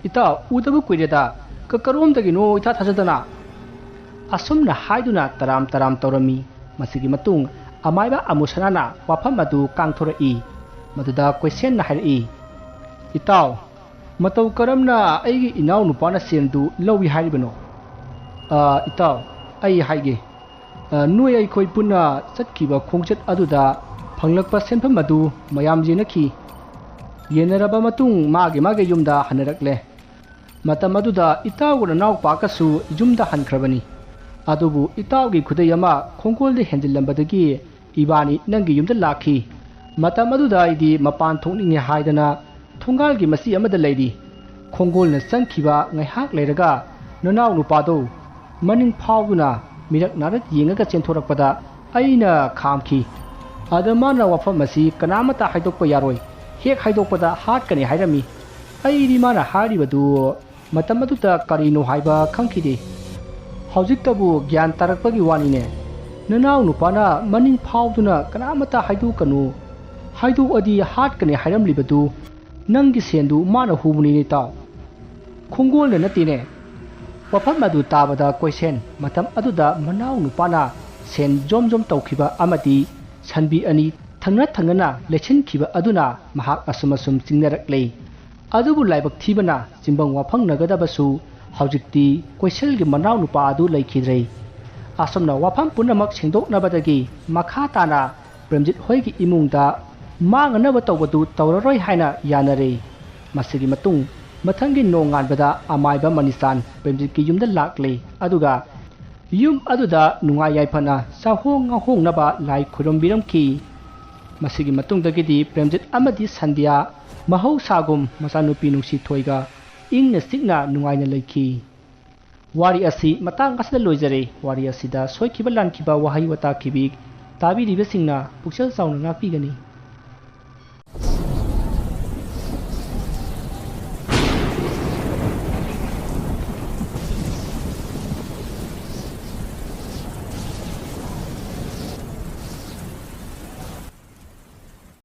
ꯏꯇꯥꯎ, ꯎꯗꯕ ꯀꯨꯏꯔꯦꯗ, ꯀꯔꯣꯝꯗꯒꯤꯅꯣ ꯏꯊꯥ ꯊꯥꯖꯗꯅ? ꯑꯁꯨꯝꯅ ꯍꯥꯏꯗꯨꯅ ꯇꯔꯥꯝ ꯇꯔꯥꯝ ꯇꯧꯔꯝꯃꯤ꯫ ꯃꯁꯤꯒꯤ ꯃꯇꯨꯡ ꯑꯃꯥꯏꯕ ꯑꯃꯨꯁꯅꯥꯅ ꯋꯥꯐꯝ ꯑꯗꯨ ꯀꯥꯡꯊꯣꯔꯛꯏ꯫ ꯃꯗꯨꯗ ꯀꯣꯏꯁꯦꯟꯅ ꯍꯥꯏꯔꯛꯏ, ꯏꯇꯥꯎ, ꯃꯇꯧ ꯀꯔꯝꯅ ꯑꯩꯒꯤ ꯏꯅꯥꯎ ꯅꯨꯄꯥꯅ ꯁꯦꯟꯗꯨ ꯂꯧꯏ ꯍꯥꯏꯔꯤꯕꯅꯣ? ꯏꯇꯥꯎ ꯑꯩ ꯍꯥꯏꯒꯦ ꯅꯣꯏ ꯑꯩꯈꯣꯏ ꯄꯨꯟꯅ ꯆꯠꯈꯤꯕ ꯈꯣꯡꯆꯠ ꯑꯗꯨꯗ ꯐꯪꯂꯛꯄ ꯁꯦꯟꯐꯝ ꯑꯗꯨ ꯃꯌꯥꯝ ꯌꯦꯟꯅꯈꯤ ꯌꯦꯟꯅꯔꯕ ꯃꯇꯨꯡ ꯃꯥꯒꯤ ꯌꯨꯝꯗ ꯍꯟꯅꯔꯛꯂꯦ ꯃꯇꯝ ꯑꯗꯨꯗ ꯏꯇꯥꯎꯒ ꯅꯅꯥꯎꯄꯥꯒꯁꯨ ꯌꯨꯝꯗ ꯍꯟꯈ꯭ꯔꯕꯅꯤ ꯑꯗꯨꯕꯨ ꯏꯇꯥꯎꯒꯤ ꯈꯨꯗꯩ ꯑꯃ ꯈꯣꯡꯒꯣꯜꯗ ꯍꯦꯟꯖꯤꯜꯂꯝꯕꯗꯒꯤ ꯏꯕꯥꯅꯤ ꯅꯪꯒꯤ ꯌꯨꯝꯗ ꯂꯥꯛꯈꯤ ꯃꯇꯝ ꯑꯗꯨꯗ ꯑꯩꯗꯤ ꯃꯄꯥꯟ ꯊꯣꯛꯅꯤꯡꯉꯦ ꯍꯥꯏꯗꯅ ꯊꯣꯡꯒꯥꯜꯒꯤ ꯃꯆꯤ ꯑꯃꯗ ꯂꯩꯔꯤ ꯈꯣꯡꯒꯣꯜꯅ ꯆꯪꯈꯤꯕ ꯉꯥꯏꯍꯥꯛ ꯂꯩꯔꯒ ꯅꯅꯥꯎ ꯅꯨꯄꯥꯗꯣ ꯃꯅꯤꯡ ꯐꯥꯎꯗꯨꯅ ꯃꯤꯔꯛ ꯅꯥꯔꯛ ꯌꯦꯡꯉꯒ ꯆꯦꯟꯊꯣꯔꯛꯄꯗ ꯑꯩꯅ ꯈꯥꯝꯈꯤ ꯑꯗ ꯃꯥꯅ ꯋꯥꯐꯝ ꯑꯁꯤ ꯀꯅꯥꯃꯠꯇ ꯍꯥꯏꯗꯣꯛꯄ ꯌꯥꯔꯣꯏ ꯍꯦꯛ ꯍꯥꯏꯗꯣꯛꯄꯗ ꯍꯥꯠꯀꯅꯤ ꯍꯥꯏꯔꯝꯃꯤ ꯑꯩꯗꯤ ꯃꯥꯅ ꯍꯥꯏꯔꯤꯕꯗꯨ ꯃꯇꯝ ꯑꯗꯨꯗ ꯀꯔꯤꯅꯣ ꯍꯥꯏꯕ ꯈꯪꯈꯤꯗꯦ ꯍꯧꯖꯤꯛꯇꯕꯨ ꯒ꯭ꯌꯥꯟ ꯇꯥꯔꯛꯄꯒꯤ ꯋꯥꯅꯤꯅꯦ ꯅꯅꯥꯎ ꯅꯨꯄꯥꯅ ꯃꯅꯤꯡ ꯐꯥꯎꯗꯨꯅ ꯀꯅꯥꯃꯠꯇ ꯍꯥꯏꯗꯣꯛꯀꯅꯨ ꯍꯥꯏꯗꯣꯛꯑꯗꯤ ꯍꯥꯠꯀꯅꯤ ꯍꯥꯏꯔꯝꯂꯤꯕꯗꯨ ꯅꯪꯒꯤ ꯁꯦꯟꯗꯨ ꯃꯥꯅ ꯍꯨꯕꯅꯤꯅꯦ ꯏꯇꯥꯎ ꯈꯣꯡꯒꯣꯜꯅ ꯅꯠꯇꯦꯅꯦ ꯋꯥꯐꯝ ꯑꯗꯨ ꯇꯥꯕꯗ ꯀꯣꯏꯁꯦꯟ ꯃꯇꯝ ꯑꯗꯨꯗ ꯃꯅꯥꯎ ꯅꯨꯄꯥꯅ ꯁꯦꯟ ꯖꯣꯝ ꯖꯣꯝ ꯇꯧꯈꯤꯕ ꯑꯃꯗꯤ ꯁꯟꯕꯤ ꯑꯅꯤ ꯊꯪꯅ ꯂꯩꯁꯤꯟꯈꯤꯕ ꯑꯗꯨꯅ ꯃꯍꯥꯛ ꯑꯁꯨꯝ ꯆꯤꯡꯅꯔꯛꯂꯦ ꯑꯗꯨꯕꯨ ꯂꯥꯏꯕꯛ ꯊꯤꯕꯅ ꯆꯤꯡꯕꯝ ꯋꯥꯐꯪꯅꯒꯗꯕꯁꯨ ꯍꯧꯖꯤꯛꯇꯤ ꯀꯣꯏꯁꯦꯜꯒꯤ ꯃꯅꯥꯎ ꯅꯨꯄꯥ ꯑꯗꯨ ꯂꯩꯈꯤꯗ꯭ꯔꯦ ꯑꯁꯨꯝꯅ ꯋꯥꯐꯝ ꯄꯨꯝꯅꯃꯛ ꯁꯦꯡꯗꯣꯛꯅꯕꯗꯒꯤ ꯃꯈꯥ ꯇꯥꯅ ꯄ꯭ꯔꯦꯝꯖꯤꯠ ꯍꯣꯏꯒꯤ ꯏꯃꯨꯡꯗ ꯃꯥꯡꯅꯅꯕ ꯇꯧꯕꯗꯨ ꯇꯧꯔꯔꯣꯏ ꯍꯥꯏꯅ ꯌꯥꯅꯔꯦ ꯃꯁꯤꯒꯤ ꯃꯇꯨꯡ ꯃꯊꯪꯒꯤ ꯅꯣꯡꯉꯥꯟꯕꯗ ꯑꯃꯥꯏꯕ ꯃꯅꯤꯆꯥꯟ ꯄ꯭ꯔꯦꯝꯖꯤꯠꯀꯤ ꯌꯨꯝꯗ ꯂꯥꯛꯂꯦ ꯑꯗꯨꯒ ꯌꯨꯝ ꯑꯗꯨꯗ ꯅꯨꯡꯉꯥꯏ ꯌꯥꯏꯐꯅ ꯆꯥꯍꯣꯡ ꯉꯥꯍꯣꯡꯅꯕ ꯂꯥꯏ ꯈꯨꯔꯨꯝꯕꯤꯔꯝꯈꯤ ꯃꯁꯤꯒꯤ ꯃꯇꯨꯡꯗꯒꯤꯗꯤ ꯄ꯭ꯔꯦꯝꯖꯤꯠ ꯑꯃꯗꯤ ꯁꯟꯙ꯭ꯌꯥ ꯃꯍꯧꯁꯥꯒꯨꯝ ꯃꯆꯥꯅꯨꯄꯤ ꯅꯨꯡꯁꯤꯊꯣꯏꯒ ꯏꯪꯅ ꯆꯤꯛꯅ ꯅꯨꯡꯉꯥꯏꯅ ꯂꯩꯈꯤ ꯋꯥꯔꯤ ꯑꯁꯤ ꯃꯇꯥꯡ ꯑꯁꯤꯗ ꯂꯣꯏꯖꯔꯦ ꯋꯥꯔꯤ ꯑꯁꯤꯗ ꯁꯣꯏꯈꯤꯕ ꯂꯥꯟꯈꯤꯕ ꯋꯥꯍꯩ ꯋꯥꯇꯥ ꯈꯤꯕꯤ ꯇꯥꯕꯤꯔꯤꯕꯁꯤꯡꯅ ꯄꯨꯛꯆꯦꯜ ꯆꯥꯎꯅ ꯉꯥꯛꯄꯤꯒꯅꯤ